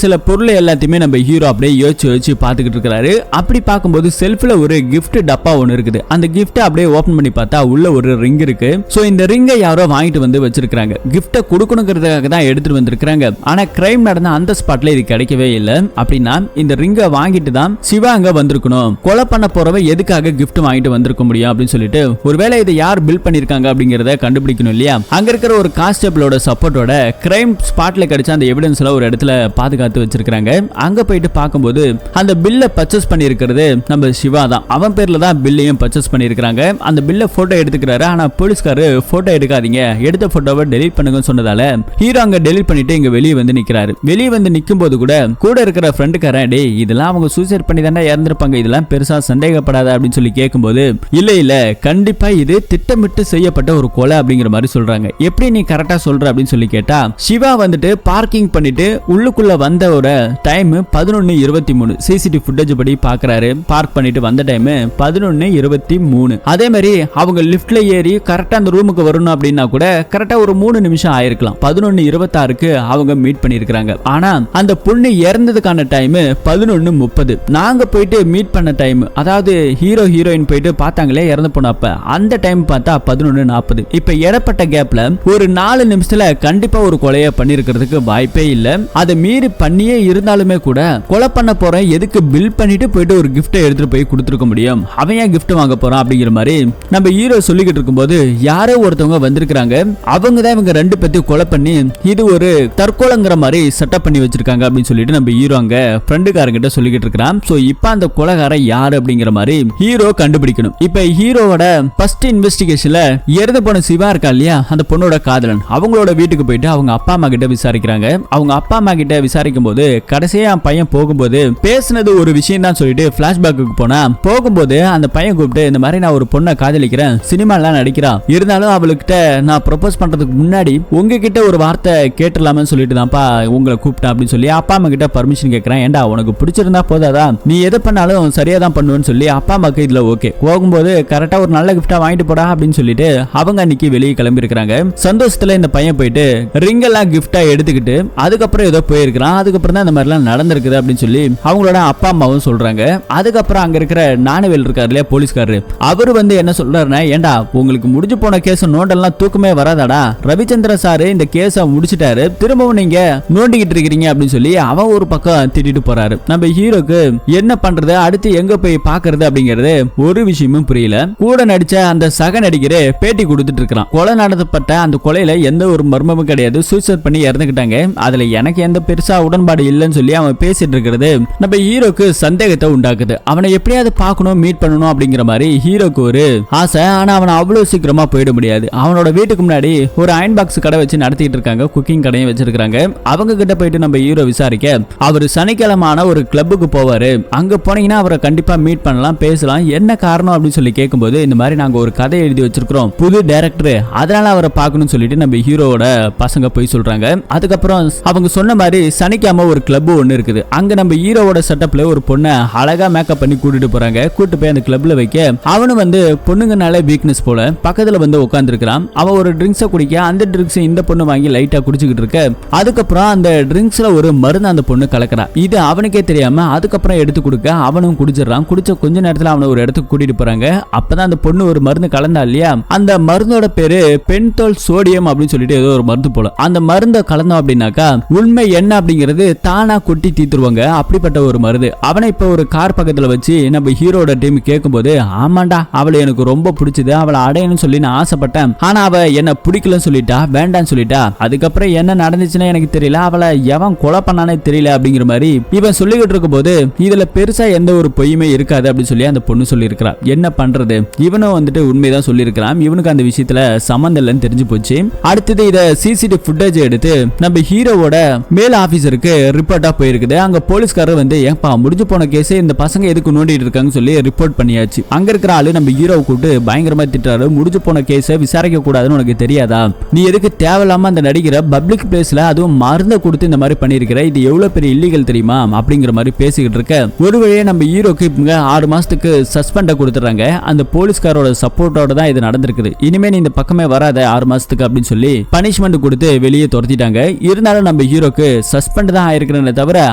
சில பொருள் எல்லாத்தையுமே நம்ம ஹீரோ அப்படியே யோசிச்சு பார்த்துக்கிட்டு இருக்காரு. அப்படி பார்க்கும்போது செல்ஃப்ல ஒரு கிஃப்ட் டப்பா ஒன்னு இருக்குது. அந்த கிஃப்ட் அப்படியே ஓபன் பண்ணி பார்த்தா உள்ள ஒரு ரிங் இருக்கு. சோ இந்த ரிங்கை யாரோ வாங்கிட்டு வந்து வச்சிருக்காங்க. கிஃப்ட கொடுக்கணுங்கிறதுக்காக தான் எடுத்துட்டு வந்திருக்காங்க. ஆனா கிரைம் நடந்த அந்த ஸ்பாட்ல இது கிடைக்கவே இல்லை. அப்படின்னா இந்த ரிங்கை வாங்கிட்டு தான் சிவா அங்க வந்திருக்கணும். கொலை பண்ண போறவ எதுக்காக கிஃப்ட் வாங்கிட்டு வந்திருக்க முடியும் அப்படின்னு சொல்லிட்டு ஒருவேளை இதை யார் பில் பண்ணிருக்காங்க அப்படிங்கறத கண்டுபிடிக்கணும் இல்லையா. அங்க இருக்கிற ஒரு கான்ஸ்டபிளோட சப்போர்ட்டோட கிரைம் ஸ்பாட்ல கிடைச்ச அந்த எவிடன்ஸ்ல ஒரு இடத்துல பாதுகாத்து வச்சிருக்காங்க. அங்க போயிட்டு பார்க்கும்போது அந்த பில்ல பர்ச்சேஸ் பண்ணிருக்கிறது நம்ம சிவா தான். அவன் பேர்ல தான் பில்லையும் பர்ச்சேஸ் பண்ணிருக்காங்க. அந்த பில்ல போட்டோ எடுத்துக்கிறாரு. ஆனா போலீஸ்காரு போட்டோ எடுக்காதீங்க, எடுத்த போட்டோவை டெலீட் பண்ணுங்க சொன்னதால ஹீரோ அங்க டெலீட் பண்ணிட்டு இங்க வெளியே வந்து நிக்கிறாரு. வெளியே வந்து நிக்கும் போது கூட இருக்கிற ஃப்ரெண்டுக்காரன் டேய் இதெல்லாம் அவங்க சூசைட் பண்ணி தானே இறந்திருப்பாங்க, இதெல்லாம் பெருசா சந்தேகப்படாத அப்படின்னு சொல்லி கேட்கும்போது இல்ல கண்டிப்பா இது திட்டமிட்டு செய்யப்பட்ட ஒரு கொலை அப்படிங்கிற மாதிரி சொல்றாங்க. எப்படி நீ கரெக்டா சொல்ற அப்படின்னு சொல்லி கேட்டா, சிவா வந்துட்டு பார்க்கிங் பண்ணிட்டு உள்ளுக்குள்ள வந்தோட டைம் 11:23 சிசிடிவி ஃபுட்டேஜ் படி பாக்குறாரு. பார்க் பண்ணிட்டு வந்த டைம் 11:23. அதே மாதிரி அவங்க லிப்ட்ல ஏறி கரெக்டா அந்த ரூமுக்கு வரணும் அப்படின்னா கூட கரெக்டா ஒரு 3 நிமிஷம் ஆயிருக்கலாம். 11:26க்கு அவங்க மீட் பண்ணிருக்காங்க. ஆனா அந்த பொண்ணு இறந்ததுக்கான டைம் 11:30. நாங்க போயிட்டு மீட் பண்ண டைம், அதாவது ஹீரோ ஹீரோயின் போயிட்டு பார்த்தாங்களே இறந்து போனப்ப அந்த டைம் பார்த்தா 11:40. இப்ப இடப்பட்ட கேப்ல ஒரு 4 நிமிஷத்துல கண்டிப்பா ஒரு கொலையை பண்ணிருக்கிறதுக்கு வாய்ப்பே இல்ல. அதை மீறி பண்ணியே இருந்தாலுமே கூட கொலை பண்ண போறேன், எதுக்கு பில் பண்ணிட்டு போயிட்டு ஒரு கிஃப்ட்டை எடுத்துட்டு போய் கொடுத்துருக்க முடியும், அவன் ஏன் கிஃப்ட் வாங்க போறான் அப்படிங்கிற மாதிரி நம்ம ஹீரோ சொல்லிக்கிட்டு இருக்கும்போது யாரோ ஒருத்தவங்க வந்திருக்காங்க. அவங்க தான் இவங்க 2 பேத்தையும் கொலை பண்ணி இது ஒரு தற்கொலைங்கிற மாதிரி செட்டப் பண்ணி வச்சிருக்காங்க அப்படின்னு சொல்லிட்டு நம்ம ஹீரோ அங்க ஃப்ரெண்டுக்காரங்கிட்ட சொல்லிக்கிட்டு இருக்கிறான். சோ இப்போ அந்த கொலைகாரன் யாரு அப்படிங்கிற மாதிரி ஹீரோ கண்டுபிடிக்கணும். இப்ப ஹீரோவோட ஃபர்ஸ்ட் இன்வெஸ்டிகேஷன்ல இறந்து போன சிவா இருக்கா இல்லையா, அந்த பொண்ணோட காதலன், அவங்களோட வீட்டுக்கு போயிட்டு அவங்க அப்பா அம்மா கிட்ட விசாரிக்கிறாங்க. அவங்க அப்பா அம்மா கிட்ட விசாரிக்கும் போது கடைசியா பையன் போகும்போது பேசினது ஒரு விஷயம் தான் சொல்லிட்டு பிளாஷ்பேக்கு போனா, போகும்போது அந்த பையன் கூப்பிட்டு இந்த மாதிரி நான் ஒரு பொண்ணை காதலிக்கிறேன், சினிமாலாம் நடிக்கிறான், இருந்தாலும் அவளுக்கிட்ட நான் ப்ரொபோஸ் பண்றதுக்கு முன்னாடி உங்ககிட்ட ஒரு வார்த்தை கேட்டுலாமன்னு சொல்லிட்டு தான்ப்பா உங்களை கூப்பிட்டேன் அப்படின்னு சொல்லி அப்பா அம்மா கிட்ட பர்மிஷன் கேட்கிறேன். ஏண்டா உனக்கு பிடிச்சிருந்தா போதாதா, நீ எதை பண்ணாலும் சரியா தான் பண்ணுவேன்னு சொல்லி அப்பா அம்மாக்கு இதுல ஓகே. போகும்போது கரெக்டா ஒரு நல்ல கிஃப்டா வாங்கிட்டு போடா அப்படின்னு சொல்லிட்டு அவங்க அன்னைக்கு வெளியே கிளம்பி இருக்காங்க. சந்தோஷத்துல இந்த பையன் போயிட்டு ரிங் எல்லாம் கிஃப்டா எடுத்துக்கிட்டு அதுக்கப்புறம் ஏதோ போயிருக்கிறான். அதுக்கப்புறம் தான் இந்த மாதிரி எல்லாம் நடந்திருக்குது அப்படின்னு சொல்லி அவங்களோட அப்பா அம்மாவும் சொல்றாங்க. அதுக்கப்புறம் அங்க இருக்கிற நானவேல் இருக்காரு இல்லையா போலீஸ்காரரு, அவரு வந்து என்ன சொல்றாருன்னா, ஏண்டா உங்களுக்கு முடிஞ்சு போன கேஸ் நோண்டெல்லாம் தூக்கமே வராதாடா, ரவிச்சந்திர சாரு இந்த கேஸ முடிச்சிட்டாரு, திரும்பவும் நீங்க நோண்டிக்கிட்டு இருக்கீங்க அப்படின்னு சொல்லி அவன் ஒரு பக்கம் திட்டிட்டு போறாரு. நம்ம ஹீரோக்கு என்ன பண்றது, அடுத்து எங்க போய் பாக்குறது அப்படிங்கறது ஒரு விஷயமும் புரியல. கூட நடிச்ச அந்த சக நடிகரே பேட்டி கொடுத்துட்டு இருக்கான். கொலை நடத்தப்பட்ட அந்த கொலையில எந்த ஒரு மர்மமும் கிடையாது, சூசைட் பண்ணி இறந்துக்கிட்டாங்க, அதுல எனக்கு எந்த பெருசா உடன்பாடு இல்லைன்னு சொல்லி அவன் பேசிட்டு இருக்கிறது நம்ம ஹீரோக்கு சந்தேகத்தை உண்டாக்குது. அவனை எப்படியாவது பார்க்கணும், மீட் பண்ணணும் அப்படிங்கிற மாதிரி ஹீரோக்கு ஒரு ஆசை. ஆனா அவன் அவ்வளவு சீக்கிரமா போயிட முடியாது. அவனோட வீட்டுக்கு முன்னாடி ஒரு அயன் பாக்ஸ் கடை வச்சு நடத்திட்டு இருக்காங்க, குக்கிங் கடையும் வச்சிருக்காங்க. அவங்க கிட்ட போயிட்டு நம்ம ஹீரோ விசாரிக்க, அவர் சனிக்கிழமான ஒரு கிளப்புக்கு போவாரு, அங்க போனீங்கன்னா அவரை கண்டிப்பா மீட் பண்ணலாம், பேசலாம், என்ன காரணம் அப்படின்னு சொல்லி கேட்கும்போது இந்த மாதிரி நாங்க ஒரு கதை எழுதி வச்சிருக்கிறோம், புது டைரக்டர், அதனால அவரை பார்க்கணும்னு சொல்லிட்டு நம்ம ஹீரோவோட பசங்க போய் சொல்றாங்க. அதுக்கப்புறம் அவங்க சொன்ன மாதிரி சனிக்கிழமை ஒரு கிளப் ஒன்னு இருக்குது. அங்க நம்ம ஹீரோவோட செட்டப்ல ஒரு பொண்ணை அழகா மேக்கப் பண்ணி கூட்டிட்டு போறாங்க. கூட்டு போய் அந்த கிளப்ல வைக்க அவனு வந்து பொண்ணுங்கனால வீக்னஸ் போல பக்கத்துல வந்து உட்கார்ந்து இருக்கிறான். அவன் ஒரு ட்ரிங்க்ஸை குடிக்க அந்த ட்ரிங்க்ஸ் இந்த பொண்ணு வாங்கி லைட்டா குடிச்சுக்கிட்டு இருக்க, அதுக்கப்புறம் அந்த ட்ரிங்க்ஸ்ல ஒரு மருந்து அந்த பொண்ணு கலக்கிறா. இது அவனுக்கே தெரியாம அதுக்கப்புறம் எடுத்து கொடுக்க அவனும் குடிச்சிடறான். குடிச்ச கொஞ்ச நேரத்துல அவனை ஒரு இடத்துக்கு கூட்டிட்டு போறாங்க. அப்பதான் அந்த பொண்ணு ஒரு மருந்து கலந்தா இல்லையா, அந்த மருந்தோட பேரு பென்தோல் சோடியம் அப்படின்னு சொல்லிட்டு ஏதோ ஒரு மருந்து போல. அந்த மருந்தை கலந்தோம் அப்படின்னாக்கா உண்மை என்ன அப்படிங்கிறது தானா கொட்டி தீத்துருவாங்க. அப்படிப்பட்ட ஒரு மருந்து. அவனை இப்ப ஒரு கார் பக்கத்துல வச்சு நம்ம ஹீரோட டீம் கேட்கும்போது, ஆமாண்டா அவளை எனக்கு ரொம்ப பிடிச்சது, அவளை அடையணும்னு சொல்லி நான் ஆசைப்பட்டேன், ஆனா அவ என்ன பிடிக்கலன்னு சொல்லிட்டா, வேண்டான்னு சொல்லிட்டா, அதுக்கப்புறம் என்ன நடந்துச்சுன்னா எனக்கு தெரியல, அவளை எவன் கொலை பண்ணானே தெரியல அப்படிங்கிற மாதிரி இவன் சொல்லிக்கிட்டு இருக்கும் போது இதுல பெருசா எந்த ஒரு பொய்யுமே இருக்காது அப்படின்னு சொல்லி அந்த பொண்ணு சொல்லி இருக்கிறா. என்ன பண்றது, இவனும் வந்துட்டு உண்மைதான் சொல்லி இருக்கிறான். இவனுக்கு அந்த விஷயத்துல சம்பந்தம் இல்லைன்னு தெரிஞ்சு போச்சு. அடுத்தது இத சிசிடிவி ஃபுட்டேஜ் எடுத்து நம்ம ஹீரோவோட மேல் ஆபீசருக்கு ரிப்போர்ட்டா போயிருக்குது. அங்க போலீஸ்காரர் வந்து ஏன்பா முடிஞ்சு போன கேஸ் இந்த பசங்க எதுக்கு நோண்டிட்டு இருக்காங்கன்னு சொல்லி ரிப்போர்ட் பண்ணியாச்சு. அங்க இருக்கிற ஆளு நம்ம ஹீரோவை கூப்பிட்டு பயங்கரமா திட்டுறாரு. முடிஞ்சு போன கேஸை விசாரிக்க கூடாதுன்னு உனக்கு தெரியாதா, நீ எதுக்கு தேவையில்லாம அந்த நடிகரை பப்ளிக் பிளேஸ்ல அதுவும் மருந்தை கொடுத்து இந்த மாதிரி பண்ணிருக்கிற, இது எவ்வளவு பெரிய இல்லீகல் தெரியுமா அப்படிங்கிற மாதிரி பேசிக்கிட்டு இருக்க, ஒரு வழியே நம்ம ஹீரோக்கு இவங்க 6 மாசத்துக்கு சஸ்பெண்ட கொடுத்துறாங்க. அந்த போலீஸ்காரோட சப்போர்ட்டோட தான் இது நடந்திருக்குது. இனிமே நீ இந்த பக்கமே வராத 6 மாசத்துக்கு அப்படின்னு சொல்லி பனிஷ்மெண்ட் கொடுத்து வெளியே துரத்திட்டாங்க. இருந்தாலும் நம்ம ஹீரோக்கு சஸ்பெண்ட் தான் ஆயிருக்கிறேன்னு தவிர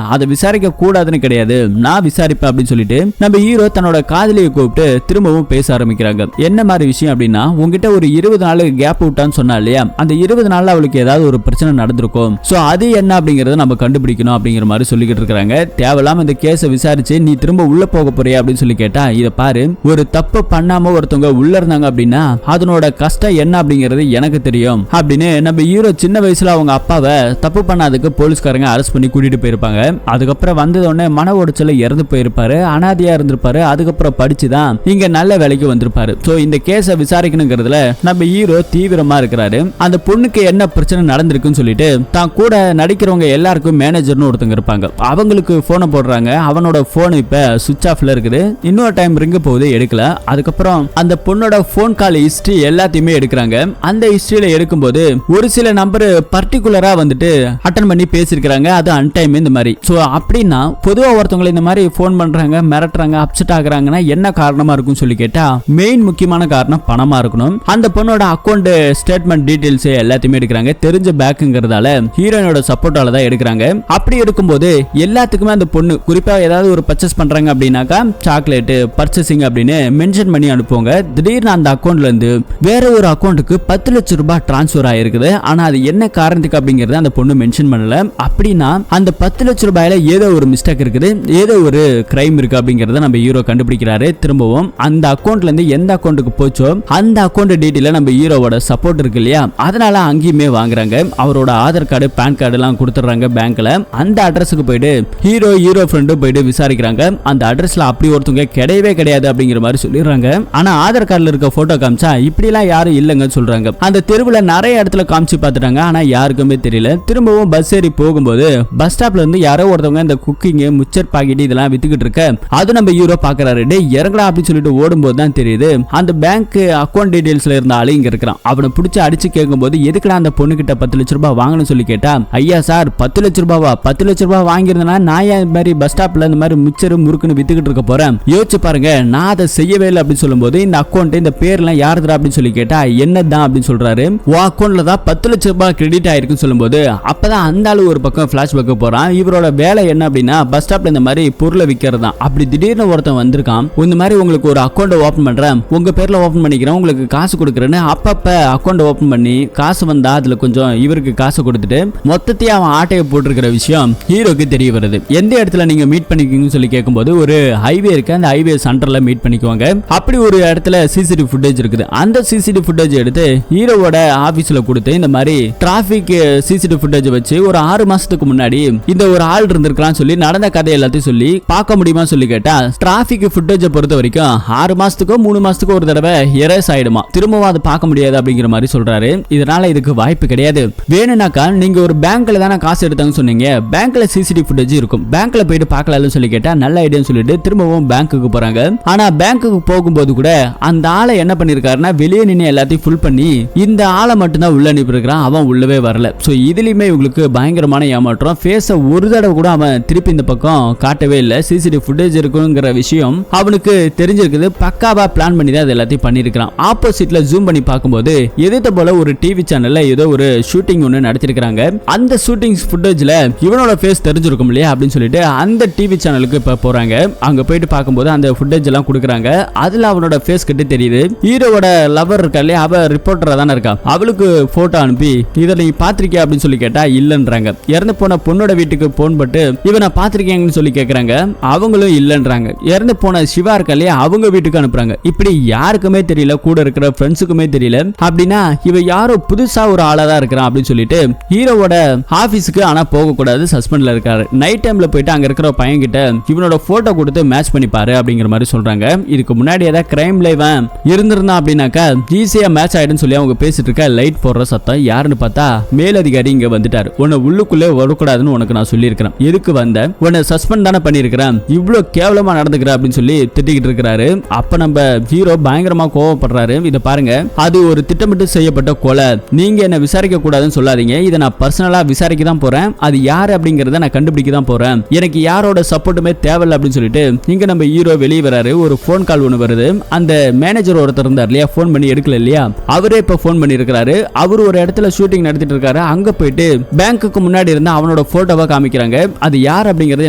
அதை விசாரிக்க கூடாதுன்னு கிடையாது, நான் விசாரிப்பேன் அப்படின்னு சொல்லிட்டு நம்ம ஹீரோ தன்னோட காதலியை கூப்பிட்டு திரும்பவும் பேச ஆரம்பிக்கிறாங்க. என்ன மாதிரி விஷயம் அப்படின்னா, உங்ககிட்ட ஒரு 20 நாள் கேப் விட்டான்னு சொன்னா இல்லையா, அந்த 20 நாள்ல அவளுக்கு ஏதாவது ஒரு பிரச்சனை நடந்திருக்கும், சோ அது என்ன அப்படிங்கறத நம்ம கண்டுபிடிக்கணும் அப்படிங்கிற மாதிரி சொல்லிக்கிட்டு இருக்காங்க. தேவையில்லாம இந்த கேஸை விசாரிச்சு நீ திரும்ப உள்ள போக போறியா அப்படின்னு சொல்லி கேட்டா, இத பாரு, ஒரு தப்பு பண்ணாம ஒருத்தவங்க உள்ள இருந்தாங்க அப்படின்னா அதனோட கஷ்டம் என்ன அப்படிங்கிறது எனக்கு தெரியும் அப்படின்னு நம்ம ஹீரோ சின்ன வயசுல அவங்க அப்பாவை தப்பு பண்ணாதுக்கு போலீஸ்காரங்க அரெஸ்ட் பண்ணி கூட்டிட்டு போயிருப்பாங்க. அதுக்கப்புறம் வந்ததோடனே மன உடைச்சல இறந்து போயிருப்பாரு, அனாதையா இருந்திருப்பாரு. அதுக்கப்புறம் படிச்சுதான் இங்க நல்ல வேலைக்கு வந்திருப்பாரு. சோ இந்த கேஸை விசாரிக்கணுங்கிறதுல நம்ம ஹீரோ தீவிரமா இருக்கிறாரு. அந்த பொண்ணுக்கு என்ன பிரச்சனை நடந்திருக்குன்னு சொல்லிட்டு தான் கூட நடிக்கிறவங்க எல்லாருக்கும் மேனேஜர்னு ஒருத்தங்க இருப்பாங்க, அவங்களுக்கு போனை போடுறாங்க. அவனோட போன் இப்ப சுவிட்ச் ஆஃப்ல இருக்குது. இன்னொரு டைம் ரிங்க போகுது, எடுக்கல. அதுக்கப்புறம் அந்த பொண்ணோட போன் கால் ஹிஸ்டரி எல்லாத்தையும் எல்லாத்தையுமே எடுக்கிறாங்க. அந்த ஹிஸ்டரியில எடுக்கும்போது ஒரு சில நம்பர் பர்டிகுலரா வந்துட்டு அட்டன் பண்ணி பேசிருக்காங்க, அது அன்டைம் இந்த மாதிரி. சோ அப்படின்னா பொதுவா ஒருத்தவங்களை இந்த மாதிரி போன் பண்றாங்க, மிரட்டுறாங்க, அப்செட் ஆகுறாங்கன்னா என்ன காரணமா இருக்கும் சொல்லி கேட்டா மெயின் முக்கியமான காரணம் பணமா இருக்கணும். அந்த பொண்ணோட அக்கௌண்ட் ஸ்டேட்மெண்ட் டீடைல்ஸ் எல்லாத்தையுமே எடுக்கிறாங்க. தெரிஞ்ச பேக்குங்கிறதால ஹீரோயினோட சப்போர்ட்டால தான் எடுக்கிறாங்க. அப்படி எடுக்கும்போது எல்லாத்துக்குமே அந்த பொண்ணு குறிப்பா ஏதாவது ஒரு பர்ச்சேஸ் பண்றாங்க அப்படின்னாக்கா சாக்லேட் பர்ச்சேசிங் அப்படின்னு மென்ஷன் பண்ணி அனுப்புவாங்க. திடீர்னு அந்த அக்கௌண்ட்ல இருந்து வேற ஒரு அக்கௌண்ட்டுக்கு 10 லட்சம் ரூபாய் டிரான்ஸ்பர் ஆயிருக்குது. ஆனா அது என்ன காரணத்துக்கு அப்படிங்கறத அந்த பொண்ணு மென்ஷன் பண்ணல. அப்படின்னா அந்த 10 லட்சம் ரூபாயில ஏதோ ஒரு மிஸ்டேக் இருக்குது, ஏதோ ஒரு கிரைம் இருக்கு அப்படிங்கறத நம்ம ஹீரோ கண்டுபிடிக்கிறாரு. திரும்பவும் அந்த அக்கௌண்ட்ல இருந்து எந்த அக்கௌண்ட்டுக்கு போச்சோ அந்த அக்கௌண்ட் டீடைல நம்ம ஹீரோவோட சப்போர்ட் இருக்கு இல்லையா, அதனால அங்கேயுமே வாங்குறாங்க. அவரோட ஆதார் கார்டு பேன் கார்டு எல்லாம் கொடுத்துறாங்க பேங்க்ல. அந்த அட்ரஸுக்கு போயிட்டு ஹீரோ ஃப்ரெண்டு போயிட்டு விசாரிக்கிறாங்க. அந்த அட்ரஸ்ல அப்படி ஒருத்தவங்க கிடையவே கிடையாது அப்படிங்கிற மாதிரி சொல்லிடுறாங்க. ஆனா ஆதார் கார்டுல இருக்க போட்டோ காமிச்சா இப்படி எல்லாம் யாரும் இல்லைங்க சொல்றாங்க. அந்த தெருவுல நிறைய இடத்துல காமிச்சு பார்த்துட்டாங்க, ஆனா யாருக்குமே தெரியல. திரும்பவும் பஸ் ஏறி போகும்போது பஸ் ஸ்டாப்ல இருந்து யாரோ ஒருத்தவங்க இந்த குக்கிங் முச்சர் பாக்கெட் இதெல்லாம் வித்துக்கிட்டு இருக்க அது நம்ம ஹீரோ பாக்குறாரு. டே இறங்கடா அப்படின்னு சொல்லிட்டு ஓடும்போது தான் தெரியுது அந்த பேங்க் அக்கௌண்ட் டீடைல்ஸ்ல இருந்த ஆளு இங்க இருக்கிறான். அவனை பிடிச்சி அடிச்சு கேட்கும்போது எதுக்குடா அந்த பொண்ணு கிட்ட 10 லட்சம் ரூபாய் வாங்கணும்னு சொல்லி கேட்டா, ஐயா சார் 10 லட்சம் ரூபாவா, 10 லட்சம் ரூபாய் வாங்கியிருந்தா நான் இந்த மாதிரி பஸ் ஸ்டாப்ல இந்த மாதிரி மிச்சர் முறுக்குன்னு வித்துக்கிட்டு இருக்க போறேன், யோசிச்சு பாருங்க, நான் அதை செய்யவே இல்லை அப்படின்னு சொல்லும்போது இந்த அக்கௌண்ட் இந்த பேர்லாம் யாருதா அப்படின்னு சொல்லி கேட்டா என்னதான் அப்படின்னு சொல்றாரு. உன் அக்கௌண்ட்ல தான் 10 லட்சம் ரூபாய் கிரெடிட் ஆயிருக்குன்னு சொல்லும்போது அப்பதான் அந்த ஆளு ஒரு பக்கம் பிளாஷ்பேக் போறான். இவரோட வேலை என்ன அப்படின்னா பஸ் ஸ்டாப்ல இந்த மாதிரி பொருளை விற்கிறது தான். அப்படி திடீர்னு ஒருத்தன் வந்திருக்கான், இந்த மாதிரி உங்களுக்கு ஒரு அக்கௌண்ட் ஓபன் பண்றேன், உங்க பேர்ல ஓபன் பண்ணிக்கிறேன், உங்களுக்கு காசு கொடுக்குறேன்னு அப்பப்ப அக்கௌண்ட் ஓபன் பண்ணி காசு வந்தா அதுல கொஞ்சம் இவருக்கு காசு கொடுத்துட்டு மொத்தத்தையும் அவன் ஆட்டையை போட்டிருக்கிற விஷயம் ஹீரோக்கு தெரிய வருது. எந்த இடத்துல நீங்க மீட் பண்ணிக்கீங்கன்னு சொல்லி கேட்கும்போது ஒரு ஹைவே இருக்கு, அந்த ஹைவே சென்டர்ல மீட் பண்ணிக்குவாங்க. அப்படி ஒரு இடத்துல சிசிடிவி ஃபுட்டேஜ் இருக்குது. அந்த சிசிடிவி ஃபுட்டேஜ் எடுத்து ஹீரோவோட ஆபீஸ்ல கொடுத்து இந்த மாதிரி டிராபிக் சிசிடிவி ஃபுட்டேஜ் வச்சு ஒரு 6 மாசத்துக்கு முன்னாடி இந்த ஒரு ஆள் இருந்திருக்கான்னு சொல்லி நடந்த கதை எல்லாத்தையும் சொல்லி பார்க்க முடியுமா சொல்லி கேட்டா டிராபிக் ஃபுட்டேஜ் பொறுத்த வரைக்கும் 6 மாசத்துக்கோ 3 மாசத்துக்கோ ஒரு தடவை எரேஸ் ஆயிடுமா, திரும்பவும் அதை பார்க்க முடியாது அப்படிங்கிற மாதிரி சொல்றாரு. இதனால இதுக்கு வாய்ப்பு கிடையாது. வேணும்னாக்கா நீங்க ஒரு பேங்க்ல தானே காசு எடுத்தாங்கன்னு சொன்னீங்க, பேங்க்ல சிசிடிவி ஃபுட்டேஜ் இருக்கும், பேங்க்ல போயிட்டு பார்க்கலாம்னு சொல்லி கேட்டா நல்ல ஐடியான்னு சொல்லிட்டு திரும்பவும் பேங்க்குக்கு போறாங்க. ஆனா பேங்க்குக்கு போகும்போது கூட அந்த ஆளை என்ன பண்ணிருக்காருன்னா வெளியே நின்று எல்லாத்தையும் ஃபுல் பண்ணி இந்த ஆளை மட்டும் தான் உள்ள அனுப்பியிருக்கிறான், அவன் உள்ளவே வரல. சோ இதுலயுமே இவங்களுக்கு பயங்கரமான ஏமாற்றம். ஃபேஸ ஒரு தடவை கூட அவன் திருப்பி இந்த பக்கம் காட்டவே இல்லை. சிசிடிவி ஃபுட்டேஜ் இருக்குங்கிற விஷயம் அவனுக்கு தெரிஞ்சிருக்குது. பக்காவா பிளான் பண்ணி தான் எல்லாத்தையும் பண்ணிருக்கான். ஆப்போசிட்ல ஜூம் பண்ணி பார்க்கும்போது எதிர்த்த போல ஒரு டிவி சேனல்ல ஏதோ ஒரு ஷூட்டிங் ஒன்று நடத்திருக்காங்க. அந்த ஷூட்டிங் ஃபுட்டேஜ்ல இவனோட ஃபேஸ் தெரிஞ்சிருக்கும் இல்லையா அப்படின்னு சொல்லிட்டு அந்த டிவி சேனலுக்கு இப்ப போறாங்க. அங்க போயிட்டு பார்க்கும்போது அந்த ஃபுட்டேஜ் எல்லாம் கொடுக்குறாங்க. அதுல அவனோட ஃபேஸ் கிட்ட தெரியுது. ஹீரோவோட லவர் இருக்கா இல்லையா, அவ ரிப்போர்ட்டரா தானே இருக்கா, அவளுக்கு போட்டோ அனுப்பி இதை நீ பாத்திருக்கியா அப்படின்னு சொல்லி கேட்டா இல்லன்றாங்க. இறந்து போன பொண்ணோட வீட்டுக்கு போன் பட்டு இவனை பாத்திருக்கீங்கன்னு சொல்லி கேக்குறாங்க, அவங்களும் இல்லன்றாங்க. இறந்து போன சிவா இருக்கா இல்லையா, அவங்க வீட்டுக்கு அனுப்புறாங்க. இப்படி யாருக்குமே தெரியல, கூட இருக்கிற ஃப்ரெண்ட்ஸுக்குமே தெரியல. அப்படின்னா இவ யாரோ புதுசா ஒரு ஆளா தான் இருக்கிறான் அப்படின்னு சொல்லிட்டு ஹீரோவோட ஆபீஸ்க்கு ஆனா போக கூடாது, சஸ்பெண்ட்ல இருக்காரு. நைட் டைம்ல போயிட்டு அங்க இருக்கிற பையன் கிட்ட இவனோட போட்டோ கொடுத்து மேட்ச் பண்ணி பாரு அப்படிங்கிற மாதிரி சொல்றாங்க. இதுக்கு முன்னாடி ஏதாவது கிரைம் லைவ் இருந்திருந்தான் அப்படின்னாக்கா ஈஸியா மேட்ச் ஆயிடுன்னு சொல்லி அவங்க பேசிட்டு இருக்க லைட் போடுற சத்தம் யாருன்னு பார்த்தா மேலதிகாரி இங்க வந்துட்டாரு. உன்னை உள்ளுக்குள்ளே வரக்கூடாதுன்னு உனக்கு நான் சொல்லியிருக்கிறேன், எதுக்கு வந்த, உன்னை சஸ்பெண்ட் தானே பண்ணிருக்கிறேன், இவ்வளவு கேவலமா நடந்துக்கிற அப்படின்னு சொல்லி திட்டிக்கிட்டு இருக்கிறாரு. அப்ப நம்ம ஹீரோ பயங்கரமா கோவப்படுறாரு. இதை பாருங்க, அது ஒரு திட்டமிட்டு செய்யப்பட்ட கொலை, நீங்க என்ன விசாரிக்க கூடாதுன்னு சொல்லாதீங்க, இதை நான் பர்சனலா விசாரிக்க தான் போறேன், அது யாரு அப்படிங்கறத நான் கண்டுபிடிக்க தான் போறேன், எனக்கு யாரோட சப்போர்ட்டுமே தேவையில்லை அப்படின்னு சொல்லிட்டு இங்க நம்ம ஹீரோ வெளியே வராரு. ஒரு போன் கால் ஒன்று வருது. அந்த மேனேஜர் ஒருத்தர் இருந்தார் இல்லையா, போன் பண்ணி எடுக்கல இல்லையா, அவரே இப்ப போன் பண்ணி இருக்கிறாரு. அவர் ஒரு இடத்துல ஷூட்டிங் நடத்திட்டு இருக்காரு. அங்க போயிட்டு பேங்க்குக்கு முன்னாடி இருந்த அவனோட போட்டோவை காமிக்கிறாங்க. அது யார் அப்படிங்கறது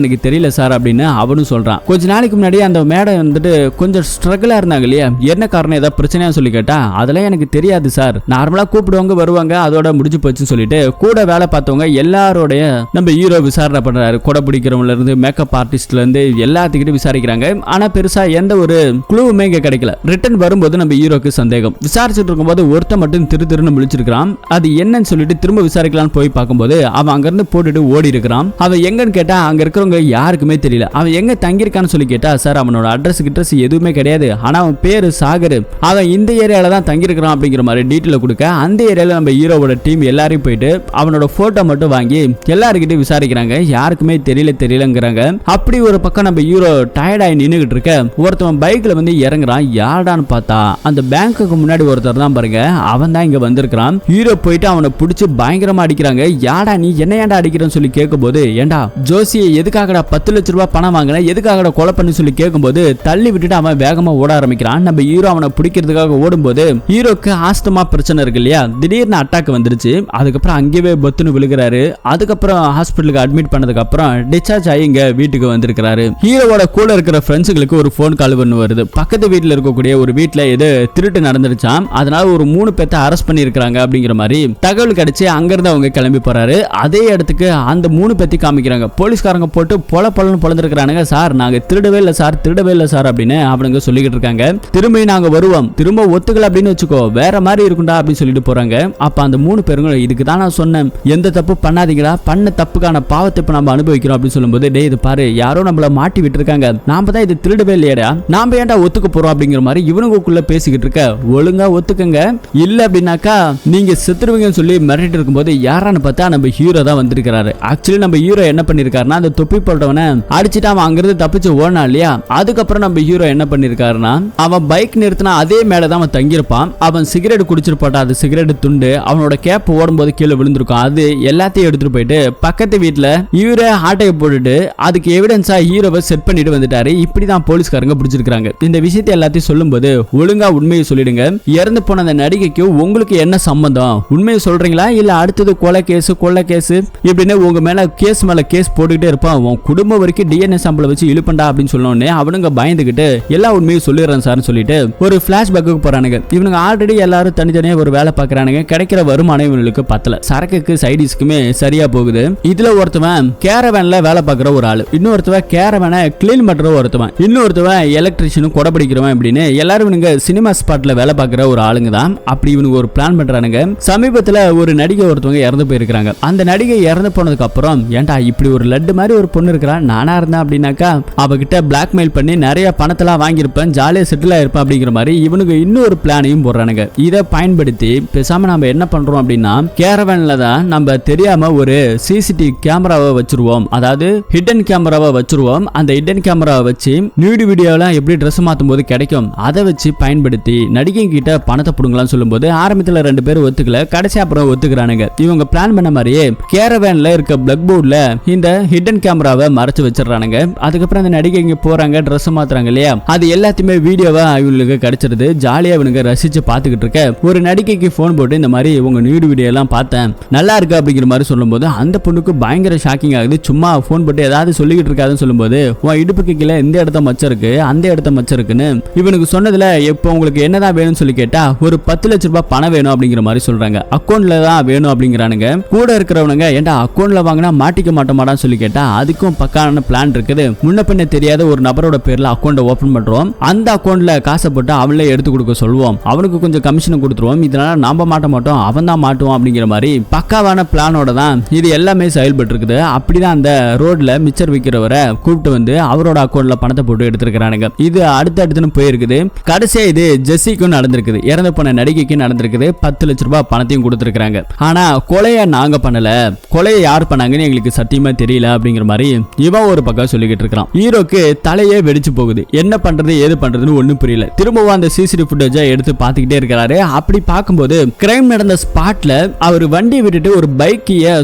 எனக்கு தெரியல சார் அப்படின்னு அவனும் சொல்றான். கொஞ்ச நாளைக்கு முன்னாடி அந்த மேடம் வந்துட்டு கொஞ்சம் ஸ்ட்ரகிளா இருந்தாங்க இல்லையா, என்ன காரணம் ஏதாவது பிரச்சனையா சொல்லி கேட்டா அதெல்லாம் எனக்கு தெரியாது சார், நார்மலா கூப்பிடுவாங்க வருவாங்க அதோட முடிஞ்சு போச்சுன்னு சொல்லிட்டு கூட வேலை பார்த்தவங்க எல்லாரோடைய நம்ம ஹீரோ விசாரணை பண்றாரு. கொடை பிடிக்கிறவங்கள இருந்து மேக்கப் ஆர்டிஸ்ட்ல இருந்து எல்லாத்துக்கிட்டும் விசாரிக்கிறாங்க. ஆனா பெருசா எந்த ஒரு குழுவுமே இங்க கிடைக்கல. ரிட்டர்ன் வரும்போது நம்ம ஹீரோக்கு சந்தேகம். விசாரிச்சுட்டு இருக்கும்போது ஒருத்த மட்டும் திருன்னு முழிச்சிருக்கான். அது என்னன்னு சொல்லிட்டு திரும்ப விசாரிக்கலாம்னு போய் பார்க்கும்போது அவன் அங்க இருந்து போட்டுட்டு ஓடி இருக்கிறான். அவன் எங்கன்னு கேட்டா அங்க இருக்கிறவங்க யாருக்குமே தெரியல. அவன் எங்க தங்கியிருக்கான்னு சொல்லி கேட்டா சார் அவனோட அட்ரஸ் எதுவுமே கிடையாது, ஆனா அவன் பேரு சாகர், அவன் இந்த ஏரியால தான் தங்கியிருக்கிறான் அப்படிங்கிற மாதிரி டீட்டெயில் கொடுக்க அந்த ஏரியால நம்ம ஹீரோவோட டீம் எல்லாரையும் போயிட்டு அவனோட போட்டோ மட்டும் வாங்கி எல்லாருக்கிட்ட விசாரிக்கிறாங்க. யாருக்குமே தெரியலங்கிறாங்க. அப்படி ஒரு பக்கம் நம்ம ஹீரோ டயர்ட் ஆகி நின்னுகிட்டு இருக்க ஒருத்தவன் பைக்ல வந்து இறங்குறான். யாருடான்னு பார்த்தா அந்த பேங்க்குக்கு முன்னாடி ஒருத்தர் தான் பாருங்க, அவன் தான் இங்க வந்திருக்கான். ஹீரோ போயிட்டு அவனை பிடிச்சு பயங்கரமா அடிக்கிறாங்க. யாடா நீ என்ன ஏன்டா அடிக்கிறன்னு சொல்லி கேட்கும்போது, ஏண்டா ஜோசியை எதுக்காகடா 10 லட்சம் ரூபாய் பணம் வாங்கின, எதுக்காகடா கொலை பண்ணி சொல்லி கேட்கும்போது தள்ளி விட்டுட்டு அவன் வேகமா ஓட ஆரம்பிக்கிறான். நம்ம ஹீரோ அவனை பிடிக்கிறதுக்காக ஓடும்போது ஹீரோக்கு ஆஸ்துமா பிரச்சனை இருக்கு இல்லையா, திடீர்னு அட்டாக் வந்துருச்சு. அதுக்கப்புறம் அங்கேயே பத்துன்னு விழுகிறாரு. அதுக்கப்புறம் ஹாஸ்பிட்டலுக்கு அட்மிட் பண்ணதுக்கு அப்புறம் டிஸ்சார்ஜ் ஆகி இங்க வீட்டுக்கு வந்திருக்கிறாரு. ஹீரோவோட கூட இருக்கிற ஃப்ரெண்ட்ஸுகளுக்கு ஒரு போன் கால் வருது. பக்கத்து வீட்டுல இருக்கக்கூடிய ஒரு வீட்டுல ஏதோ திருட்டு நடந்துருச்சாம். அதனால ஒரு 3 பேத்தை அரெஸ்ட் பண்ணி இருக்காங்க அப்படிங்கிற மாதிரி தகவல் கிடைச்சு அங்கிருந்து அவங்க கிளம்பி போறாரு. அதே இடத்துக்கு அந்த 3 பேத்தி காமிக்கிறாங்க. போலீஸ்காரங்க போட்டு பொலன்னு பொழந்திருக்கானுங்க. சார் நாங்க திருடவே இல்லை சார், திருடவே இல்லை சார் அப்படின்னு அவனுங்க சொல்லிக்கிட்டு இருக்காங்க. திரும்பி நாங்க வருவோம், திரும்ப ஒத்துக்கல அப்படின்னு வச்சுக்கோ, வேற மாதிரி இருக்குண்டா அப்படின்னு சொல்லிட்டு போறாங்க. அப்ப அந்த 3 பேருங்க இதுக்கு தான் நான் சொன்னேன், எந்த தப்பு பண்ணாதீங்களா, பண்ண தப்புக்கான பாவத்தை இப்ப நம்ம அனுபவிக்கிறோம் அப்படின்னு சொல்லும்போது, டே இது பாரு யாரோ நம்மள மாட்டி விட்டு இருக்காங்க, நாம தான் இது திருடவே இல்லையடா, நாம ஏன்டா ஒத்துக்க போறோம் அப்படிங்கிற மாதிரி இவனுக்குள்ள பேசிக்கிட்டு இருக்க. ஒழுங்கா ஒத்துக்கங்க, இல்ல அப்படின்னாக்கா நீங்க செத்துருவீங்கன்னு சொல்லி மிரட்டிட்டு இருக்கும்போது யாரான்னு பார்த்தா நம்ம ஹீரோ தான் வந்திருக்காரு. ஆக்சுவலி நம்ம ஹீரோ என்ன பண்ணிருக்காருன்னா, அந்த தொப்பி போட்டவனை அடிச்சுட்டு அவன் அங்கிருந்து தப்பிச்சு ஓடனா இல்லையா, அதுக்கப்புறம் நம்ம ஹீரோ என்ன பண்ணிருக்காருன்னா, அவன் பைக் நிறுத்தினா அதே மேலதான் அவன் தங்கியிருப்பான். அவன் சிகரெட் குடிச்சிருப்பாட்டா, அது சிகரெட் துண்டு அவனோட கேப் ஓடும்போது கீழே விழுந்திருக்கும். அது எல்லாத்தையும் எடுத்துட்டு போயிட்டு பக்கத்து வீட்டுல இவரை ஆட்டையை போட்டுட்டு அதுக்கு எவிடன்ஸா ஹீரோவை செட் பண்ணிட்டு வந்துட்டாரு. இப்படிதான் போலீஸ்காரங்க பிடிச்சிருக்காங்க. இந்த விஷயத்தை எல்லாத்தையும் சொல்லும்போது ஒழுங்கா உண்மையை சொல்லிடுங்க, இறந்து போன அந்த நடிகைக்கு உங்களுக்கு என்ன சம்பந்தம், உண்மையை சொல்றீங்களா இல்ல அடுத்தது கொலை கேஸ் கொள்ளை கேஸ் இப்படின்னு உங்க மேல கேஸ் மேல கேஸ் போட்டுக்கிட்டே இருப்பான். உன் குடும்பம் வரைக்கும் டிஎன்ஏ சாம்பிள் வச்சு இழுப்பண்டா அப்படின்னு சொன்னோடனே அவனுங்க பயந்துகிட்டு எல்லா உண்மையும் சொல்லிடுறேன் சார்னு சொல்லிட்டு ஒரு பிளாஷ்பேக்கு போறானுங்க. இவனுங்க ஆல்ரெடி எல்லாரும் தனித்தனியா ஒரு வேலை பாக்குறானுங்க. கிடைக்கிற வருமானம் இவங்களுக்கு பத்தல, சரக்குக்கு சைடிஸ்க்குமே சரியா போகுது. இதுல ஒருத்தவன் கேரவேன்ல வேலை பார்க்குற ஒரு ஆளு, இன்னொருத்தவன் கேரவேனை கிளீன் பண்ற ஒருத்தவன், இன்னொருத்தவன் எலக்ட்ரிஷியனும் கொடை பிடிக்கிறவன் அப்படின்னு எல்லாரும் இவனுங்க சினிமா ஸ்பாட்ல வேலை பார்க்குற ஒரு ஆளுங்க தான். அப்படி இவனுக்கு ஒரு பிளான் பண்றானுங்க. சமீபத்துல ஒரு நடிகை ஒருத்தவங்க இறந்து போயிருக்காங்க. அந்த நடிகை இறந்து போனதுக்கு அப்புறம் ஏன்டா இப்படி ஒரு லட்டு மாதிரி ஒரு பொண்ணு இருக்கிறான், நானா இருந்தேன் அப்படின்னாக்கா அவகிட்ட பிளாக்மெயில் பண்ணி நிறைய பணத்தெல்லாம் வாங்கியிருப்பேன், ஜாலியா செட்டில் ஆயிருப்பேன் அப்படிங்கிற மாதிரி இவனுக்கு இன்னொரு பிளானையும் போடுறானுங்க. இதை பயன்படுத்தி பேசாம நம்ம என்ன பண்றோம் அப்படின்னா, கேரவேன்ல தான் நம்ம தெரியாம ஒரு சிசிடிவி கேமராவை வச்சிருவோம், அதாவது ஹிடன் கேமராவை வச்சிருவோம். அந்த ஹிடன் கேமராவை வச்சு நியூடி வீடியோலாம் எப்படி ட்ரெஸ் மாத்தும் போது கிடைக்கும், அதை வச்சு பயன்படுத்தி நடிகை கிட்ட பணத்தை புடுங்கலாம் சொல்லும்போது ஆரம்பத்துல 2 பேர் ஒத்துக்கல, கடைசி அப்புறம் ஒத்துக்கிறானுங்க. இவங்க பிளான் பண்ண மாதிரியே கேரவேன்ல இருக்க பிளக் போர்ட்ல இந்த ஹிடன் கேமராவை மறைச்சு வச்சிடறானுங்க. அதுக்கப்புறம் அந்த நடிகை இங்க போறாங்க, ட்ரெஸ் மாத்துறாங்க இல்லையா, அது எல்லாத்தையுமே வீடியோவா இவங்களுக்கு கிடைச்சிருது. ஜாலியா இவனுங்க ரசிச்சு பாத்துக்கிட்டு இருக்க ஒரு நடிகைக்கு போன் போட்டு இந்த மாதிரி உங்க நியூடி வீடியோ எல்லாம் பார்த்தேன் நல்லா இருக்கு அப்படிங்கிற மாதிரி சொல்லும்போது அந்த பொண்ணுக்கு பயங்கர ஷாக்கிங் ஆகுது. சும்மா போன் போட்டு ஏதாவது சொல்லிக்கிட்டு இருக்காதுன்னு சொல்லும்போது உன் இடுப்புக்கு கீழே இந்த இடத்த மச்சம் இருக்கு அந்த இடத்த மச்சம் இருக்குன்னு இவனுக்கு சொன்னதுல இப்போ உங்களுக்கு என்னதான் வேணும்னு சொல்லி கேட்டா ஒரு 10 லட்சம் ரூபாய் பணம் வேணும் அப்படிங்கிற மாதிரி சொல்றாங்க. அக்கௌண்ட்ல தான் வேணும் அப்படிங்கிறானுங்க. கூட இருக்கிறவனுங்க ஏன்டா அக்கௌண்ட்ல வாங்கினா மாட்டிக்க மாட்டோமாடான்னு சொல்லி கேட்டா அதுக்கும் பக்கான பிளான் இருக்குது. முன்ன பின்ன தெரியாத ஒரு நபரோட பேர்ல அக்கௌண்ட் ஓபன் பண்றோம், அந்த அக்கௌண்ட்ல காசை போட்டு அவளே எடுத்து கொடுக்க சொல்லுவோம், அவனுக்கு கொஞ்சம் கமிஷன் கொடுத்துருவோம், இதனால நாம மாட்ட மாட்டோம் அவன் தான் மாட்டுவான் அப்படிங்கிற மாதிரி பக்காவான பிளானோட தான் இது எல்லாமே செயல்பட்டு இருக்குது. அப்படிதான் அந்த ரோட்ல மிச்சர் விற்கிறவரை கூப்பிட்டு வந்து அவரோட அக்கௌண்ட்ல பணத்தை போட்டு எடுத்திருக்கிறானுங்க. இது அடுத்தடுத்துன்னு போயிருக்குது. கடைசியா இது ஜெஸ்ஸிக்கும் நடந்திருக்குது, இறந்து போன நடிகைக்கு நடந்திருக்குது. 10 லட்சம் ரூபாய் பணத்தையும் கொடுத்திருக்காங்க. ஆனா கொலையை நாங்க பண்ணல, கொலையை யார் பண்ணாங்கன்னு எங்களுக்கு சத்தியமா தெரியல அப்படிங்கிற மாதிரி இவன் ஒரு பக்கம் சொல்லிக்கிட்டு இருக்கான். ஹீரோக்கு தலையே வெடிச்சு போகுது, என்ன பண்றது ஏது பண்றதுன்னு ஒண்ணும் புரியல. திரும்பவும் அந்த சிசிடிவி ஃபுட்டேஜை எடுத்து பார்த்துக்கிட்டே இருக்கிறாரு. அப்படி பார்க்கும்போது கிரைம் நடந்த ஸ்பாட்ல அவர் வண்டியை விட்டுட்டு ஒரு பைக்கிய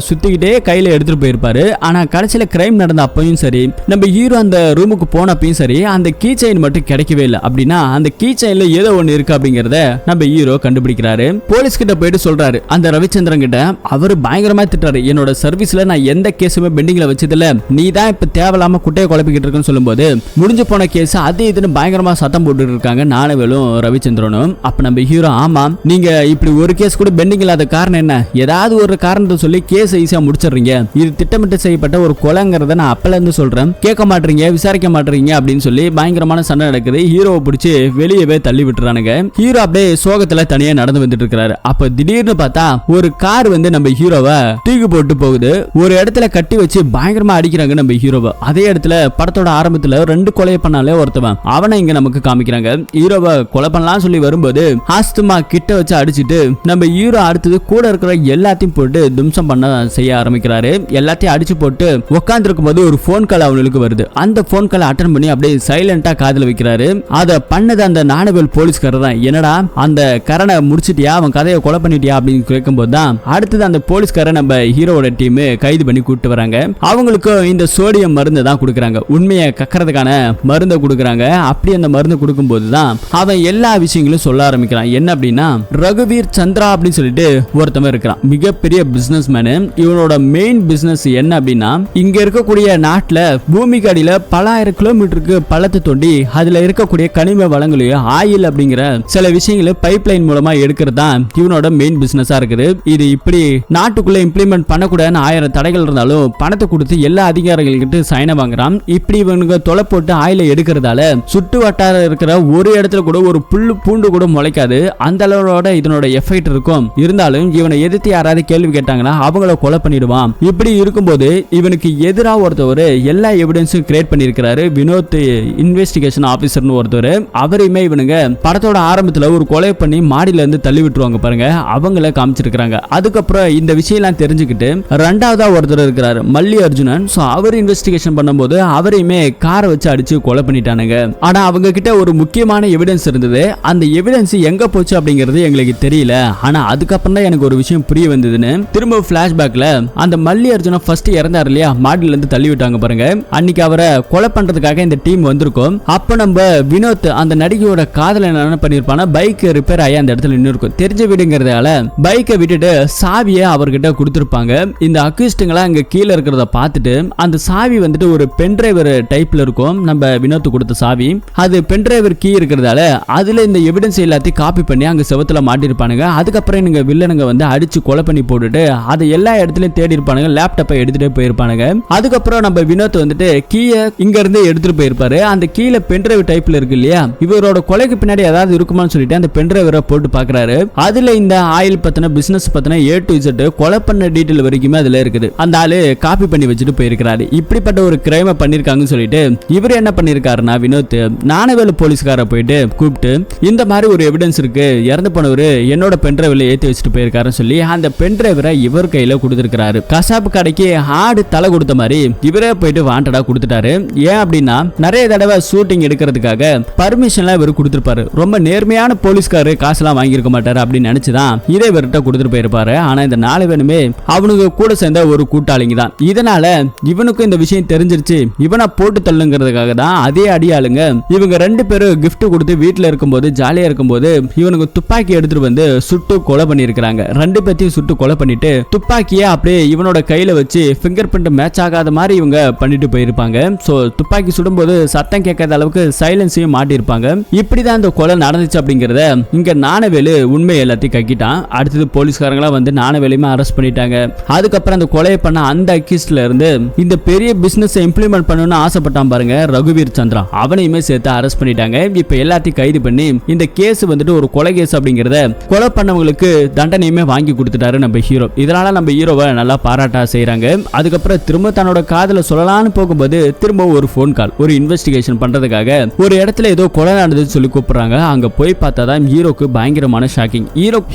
சுத்திக்கிட்டே கையில எடுத்துட்டு போயிருப்பாரு. ஆனா கடைசியில கிரைம் நடந்த அப்பயும் சரி, நம்ம ஹீரோ அந்த ரூமுக்கு போனப்பையும் சரி, அந்த கீ செயின் மட்டும் கிடைக்கவே இல்லை. அப்படின்னா அந்த கீ செயின்ல ஏதோ ஒண்ணு இருக்கு அப்படிங்கறத நம்ம ஹீரோ கண்டுபிடிக்கிறாரு. போலீஸ் கிட்ட போயிட்டு சொல்றாரு அந்த ரவிச்சந்திரன் கிட்ட. அவரு பயங்கரமா திட்டுறாரு, என்னோட சர்வீஸ்ல நான் எந்த கேஸுமே பெண்டிங்ல வச்சதில்ல, நீ தான் இப்ப தேவையில்லாம குட்டையை குழப்பிக்கிட்டு இருக்குன்னு சொல்லும்போது முடிஞ்சு போன கேஸ் அது இதுன்னு பயங்கரமா சத்தம் போட்டு இருக்காங்க நானவேலும் ரவிச்சந்திரனும். அப்ப நம்ம ஹீரோ ஆமா நீங்க இப்படி ஒரு கேஸ் கூட பெண்டிங் இல்லாத காரணம் என்ன, ஏதாவது ஒரு காரணத்தை சொல்லி கேஸ் ஈஸியா முடிச்சிடுறீங்க, இது திட்டமிட்டு செய்யப்பட்ட ஒரு கொலைங்கிறத நான் அப்பல இருந்து சொல்றேன், கேட்க மாட்டீங்க விசாரிக்க மாட்டீங்க அப்படின்னு சொல்லி பயங்கரமான சண்டை நடக்குது. ஹீரோவை பிடிச்சி வெளியவே தள்ளி விட்டுறானுங்க. ஹீரோ அப்படியே சோகத்துல தனியா நடந்து வந்துட்டு இருக்காரு. அப்ப திடீர்னு பார்த்தா ஒரு கார் வந்து நம்ம ஹீரோவை தூக்கி போட்டு போகுது. ஒரு இடத்துல கட்டி வச்சு பயங்கரமா அடிக்கிறாங்க நம்ம ஹீரோவை. அதே இடத்துல படத்தோட ஆரம்பத்துல 2 கொலை பண்ணாலே ஒருத்தவன் அவனை இங்க நமக்கு காமிக்கிறாங்க. ஹீரோவை கொலை பண்ணலாம் சொல்லி வரும்போது ஆஸ்துமா கிட்ட வச்சு அடிச்சுட்டு நம்ம ஹீரோ அடுத்தது கூட இருக்கிற எல்லாத்தையும் போட்டு தும்சம் பண்ண செய்ய ஆரம்பிக்கிறாரு. எல்லாத்தையும் அடிச்சு போட்டு உட்கார்ந்து இருக்கும்போது ஒரு போன் கால் அவனுக்கு வருது. அந்த போன் கால் அட்டன் பண்ணி அப்படியே சைலண்டா காதுல வைக்கிறாரு. அத பண்ணது அந்த நானவேல் போலீஸ்காரர் தான். என்னடா அந்த கரனை முடிச்சிட்டியா, அவன் கதையை கொலை பண்ணிட்டியா அப்படின்னு கேட்கும்போது தான் அடுத்தது அந்த போலீஸ்கார நம்ம ஹீரோவோட டீம் கைது பண்ணி கூட்டு வராங்க. அவங்களுக்கு இந்த சோடியம் மருந்து தான் கொடுக்குறாங்க, உண்மையை கக்கறதுக்கான மருந்தை கொடுக்குறாங்க. அப்படி அந்த மருந்து கொடுக்கும்போது தான் அவன் எல்லா விஷயங்களும் சொல்ல ஆரம்பிக்கிறான். என்ன அப்படின்னா, ரகுவீர் சந்திரா அப்படின்னு சொல்லிட்டு ஒருத்தவன் இருக்கிறான், மிகப்பெரிய பிசினஸ் மேனு. இவனோட மெயின் பிசினஸ் என்ன அப்படின்னா, இங்க இருக்கக்கூடிய நாட்டுல பூமிக்கு அடியில பல ஆயிரம் கிலோமீட்டருக்கு பள்ளத்தை தோண்டி அதுல இருக்கக்கூடிய கனிம வளங்களையும் ஆயில் அப்படிங்கிற சில விஷயங்களை பைப் லைன் மூலமா எடுக்கிறது தான் இவனோட மெயின் பிசினஸா இருக்குது. இது இப்படி நாட்டுக்குள்ள இம்ப்ளிமெண்ட் பண்ணக்கூடாதுன்னு 1000 தடைகள் இருந்தாலும் பணத்தை கொடுத்து எல்லா அதிகாரிகள்கிட்ட சைனை வாங்குறான். இப்படி இவனுக்கு தொலை போட்டு ஆயில எடுக்கிறதால சுட்டு வட்டார இருக்கிற ஒரு இடத்துல கூட ஒரு புல்லு பூண்டு கூட முளைக்காது. அந்த அளவோட இதனோட எஃபெக்ட் இருக்கும். இருந்தாலும் இவனை எதிர்த்து யாராவது கேள்வி கேட்டாங்கன்னா அவங்கள கொலை பண்ணிடுவான். இப்படி இருக்கும்போது இவனுக்கு எதிராக ஒருத்தவர் எல்லா எவிடன்ஸும் கிரியேட் பண்ணியிருக்கிறாரு, வினோத் இன்வெஸ்டிகேஷன் ஆபீசர்னு ஒருத்தர். அவரையுமே இவனுங்க படத்தோட ஆரம்பத்தில் ஒரு கொலை பண்ணி மாடியில இருந்து தள்ளி விட்டுருவாங்க பாருங்க, அவங்கள காமிச்சிருக்காங்க. அதுக்கப்புறம் இந்த விஷயம் தெரிஞ்சுக்கிட்டு ரெண்டாவதா ஒருத்தர் இருக்கிறாரு, மல்லி அர்ஜுனன். சோ அவர் இன்வெஸ்டிகேஷன் பண்ணும்போது அவரையுமே காரை வச்சு அடிச்சு கொலை பண்ணிட்டானுங்க. ஆனா அவங்க கிட்ட ஒரு முக்கியமான எவிடன்ஸ் இருந்தது. அந்த எவிடன்ஸ் எங்க போச்சு அப்படிங்கிறது எங்களுக்கு தெரியல. ஆனா அதுக்கப்புறம் தான் எனக்கு ஒரு விஷயம் புரிய வந்ததுன்னு திரும்ப பிளாஷ்பேக்ல அந்த மல்லி அர்ஜுனன் ஃபர்ஸ்ட் இறந்தாரு இல்லையா, மாடியில இருந்து தள்ளி விட்டாங்க பாருங்க, அன்னைக்கு அவரை கொலை பண்றதுக்காக இந்த டீம் வந்திருக்கும். அப்ப நம்ம வினோத் அந்த நடிகையோட காதல என்ன பண்ணிருப்பானா, பைக் ரிப்பேர் ஆகி அந்த இடத்துல நின்று இருக்கும். தெரிஞ்ச வீடுங்கிறதால பைக்கை விட்டுட்டு சாவியை அவர்கிட்ட கொடுத்திருப்பாங்க. இந்த அக்யூஸ்டுங்களா அங்க கீழே இருக்கிறத பார்த்துட்டு அந்த சாவி வந்துட்டு ஒரு பென்டிரைவர் டைப்ல இருக்கும், நம்ம வினோத் கொடுத்த சாவி. அது பென்டிரைவர் கீ இருக்கிறதால அதுல இந்த எவிடன்ஸ் எல்லாத்தையும் காப்பி பண்ணி அங்க செவத்துல மாட்டிருப்பானுங்க. அதுக்கப்புறம் நீங்க வில்லனுங்க வந்து அடிச்சு கொலை பண்ணி போட்டுட்டு அதை எல்லா இடத்துலயும் தேடி இருப்பானுங்க, லேப்டாப்பை எடுத்துட்டு போயிருப்பானுங்க. அதுக்கப்புறம் நம்ம வினோத் வந்துட்டு கீயை இங்க இருந்து எடுத்துட்டு போயிருப்பாரு. அந்த கீழே பென்டிரைவ் டைப்ல இருக்கு இல்லையா, இவரோட கொலைக்கு பின்னாடி ஏதாவது இருக்குமான்னு சொல்லிட்டு அந்த பென்டிரைவரை போட்டு பாக்குறாரு. அதுல இந்த ஆயில் பத்தின பிசினஸ் பத்தின A to Z கொலை பண்ண டீடைல் வரைக்குமே அதுல இருக்குது. அந்த ஆளு காப்பி பண்ணி வச்சுட்டு போயிருக்காரு. இப்படிப்பட்ட ஒரு கிரைமை பண்ணிருக்காங்கன்னு சொல்லிட்டு இவர் என்ன பண்ணிருக்காருன்னா, வினோத் நானவேலு போலீஸ்கார போயிட்டு கூப்பிட்டு இந்த மாதிரி ஒரு எவிடன்ஸ் இருக்கு, இறந்து போனவர் என்னோட பென்டிரைவ்ல ஏத்தி வச்சுட்டு போயிருக்காருன்னு சொல்லி அந்த பென்டிரைவரை இவர் கையில கொடுத்திருக்காரு. கசாப்பு கடைக்கு ஆடு தலை கொடுத்த மாதிரி இவரே போயிட்டு வாண்டடா கொடுத்துட்டாரு. ஏன் அப்படின்னா, நிறைய தடவை ஷூட்டிங் எடுக்கிறதுக்காக பர்மிஷன்லாம் இவர் கொடுத்திருப்பாரு. ரொம்ப நேர்மையான போலீஸ்காரு காசுலாம் வாங்கியிருக்க மாட்டாரு அப்படின்னு நினைச்சுதான் இதை இவர்கிட்ட கொடுத்துட்டு போயிருப்பாரு. ஆனா இந்த 4 பேருமே அவனுக்கு கூட சேர்ந்த ஒரு கூட்டாளிங்க தான். இதனால இவனுக்கும் இந்த விஷயம் தெரிஞ்சிருச்சு, இவனை போட்டு தள்ளுங்கிறதுக்காக தான் அதே அடியாளுங்க இவங்க 2 பேரும் கிஃப்ட் கொடுத்து வீட்டுல இருக்கும்போது ஜாலியா இருக்கும்போது இவனுக்கு துப்பாக்கி எடுத்துட்டு வந்து சுட்டு கொலை பண்ணிருக்காங்க. 2 பேத்தையும் சுட்டு கொலை பண்ணிட்டு துப்பாக்கியை அப்படியே இவனோட கையில வச்சு ஃபிங்கர் பிரிண்ட் மேட்ச் ஆகாத மாதிரி இவங்க பண்ணிட்டு போயிருப்பாங்க. சோ துப்பாக்கி சுடும்போது சத்தம் கேட்காத அளவுக்கு சைலன்ஸையும் மாட்டிருப்பாங்க. இப்படிதான் இந்த கொலை நடந்துச்சு அப்படிங்கறத இங்க நானவேலு உண்மை எல்லாத்தையும் கக்கிட்டான். அடுத்தது போலீஸ்காரங்களா வந்து நானவேலையுமே அரெஸ்ட் பண்ணிட்டாங்க. அதுக்கப்புறம் அந்த கொலையை பண்ண அந்த அக்யூஸ்ட்ல இருந்து இந்த பெரிய பிசினஸ் இம்ப்ளிமெண்ட் பண்ணணும்னு ஆசைப்பட்டான் பாருங்க, ரகுவீர் சந்திரா, அவனையுமே சேர்த்து அரெஸ்ட் பண்ணிட்டாங்க. இப்ப எல்லாத்தையும் கைது பண்ணி இந்த கேஸ் வந்துட்டு ஒரு கொலை கேஸ் அப்படிங்கறத கொலை பண்ணவங்களுக்கு தண்டனையுமே வாங்கி கொடுத்துட்டாரு நம்ம ஹீரோ. இதனால நம்ம ஹீரோவை நல்லா பாராட்டா செய்யறாங்க. அதுக்கப்புறம் திரும்ப தன்னோட காதல சொல்லலாம்னு போகும்போது திரும்ப ஒரு போன் கால், ஒரு இன்வெஸ்டிகேஷன் பண்றதுக்காக ஒரு இடத்துல ஏதோ கொலை நடந்ததுன்னு சொல்லி கூப்பிடுறாங்க. அங்க போய் பார்த்தாதான் ஹீரோக்கு பயங்கரமான ஷாக்கிங்.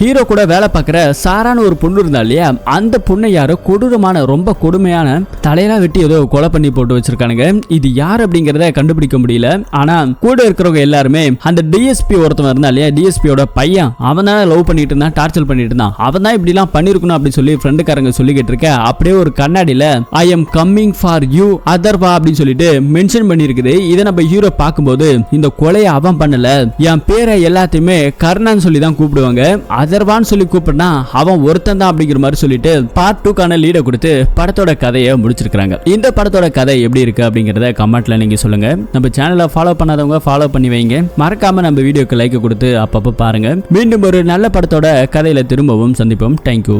ஹீரோ கூட வேலை பார்க்கிற சாரான ஒரு பொண்ணு இருந்தா இல்லையா, அந்த பொண்ணை யாரோ கொடூரமான ரொம்ப கொடுமையான தலையெல்லாம் வெட்டி ஏதோ கொலை பண்ணி போட்டு வச்சிருக்கானுங்க. இது யார் அப்படிங்கறத கண்டுபிடிக்க முடியல. ஆனா கூட இருக்கிறவங்க எல்லாருமே அந்த டிஎஸ்பி ஒருத்தவன் இருந்தா இல்லையா, டிஎஸ்பியோட பையன், அவன் தான் லவ் பண்ணிட்டு இருந்தான், டார்ச்சர் பண்ணிட்டு இருந்தான், அவன் தான் இப்படி எல்லாம் பண்ணிருக்கணும் அப்படின்னு சொல்லி ஃப்ரெண்டுக்காரங்க சொல்லிக்கிட்டு இருக்க அப்படியே ஒரு கண்ணாடியில I am coming for you Atharva அப்படின்னு சொல்லிட்டு மென்ஷன் பண்ணிருக்குது. இதை நம்ம ஹீரோ பார்க்கும்போது இந்த கொலையை அவன் பண்ணல, என் பேரை எல்லாத்தையுமே கர்ணான்னு சொல்லி தான் கூப்பிடுவாங்க, அதர்வான்னு சொல்லி கூப்பிடுனா அவன் ஒருத்தன் தான் அப்படிங்கிற மாதிரி சொல்லிட்டு பார்ட் 2க்கான லீடை கொடுத்து படத்தோட கதையை முடிச்சிருக்காங்க. இந்த படத்தோட கதை எப்படி இருக்கு அப்படிங்கறத கமெண்ட்ல நீங்க சொல்லுங்க. நம்ம சேனலை ஃபாலோ பண்ணாதவங்க ஃபாலோ பண்ணி வைங்க. மறக்காம நம்ம வீடியோக்கு லைக் கொடுத்து அப்பப்போ பாருங்க. மீண்டும் ஒரு நல்ல படத்தோட கதையில திரும்பவும் சந்திப்போம். தேங்க்யூ.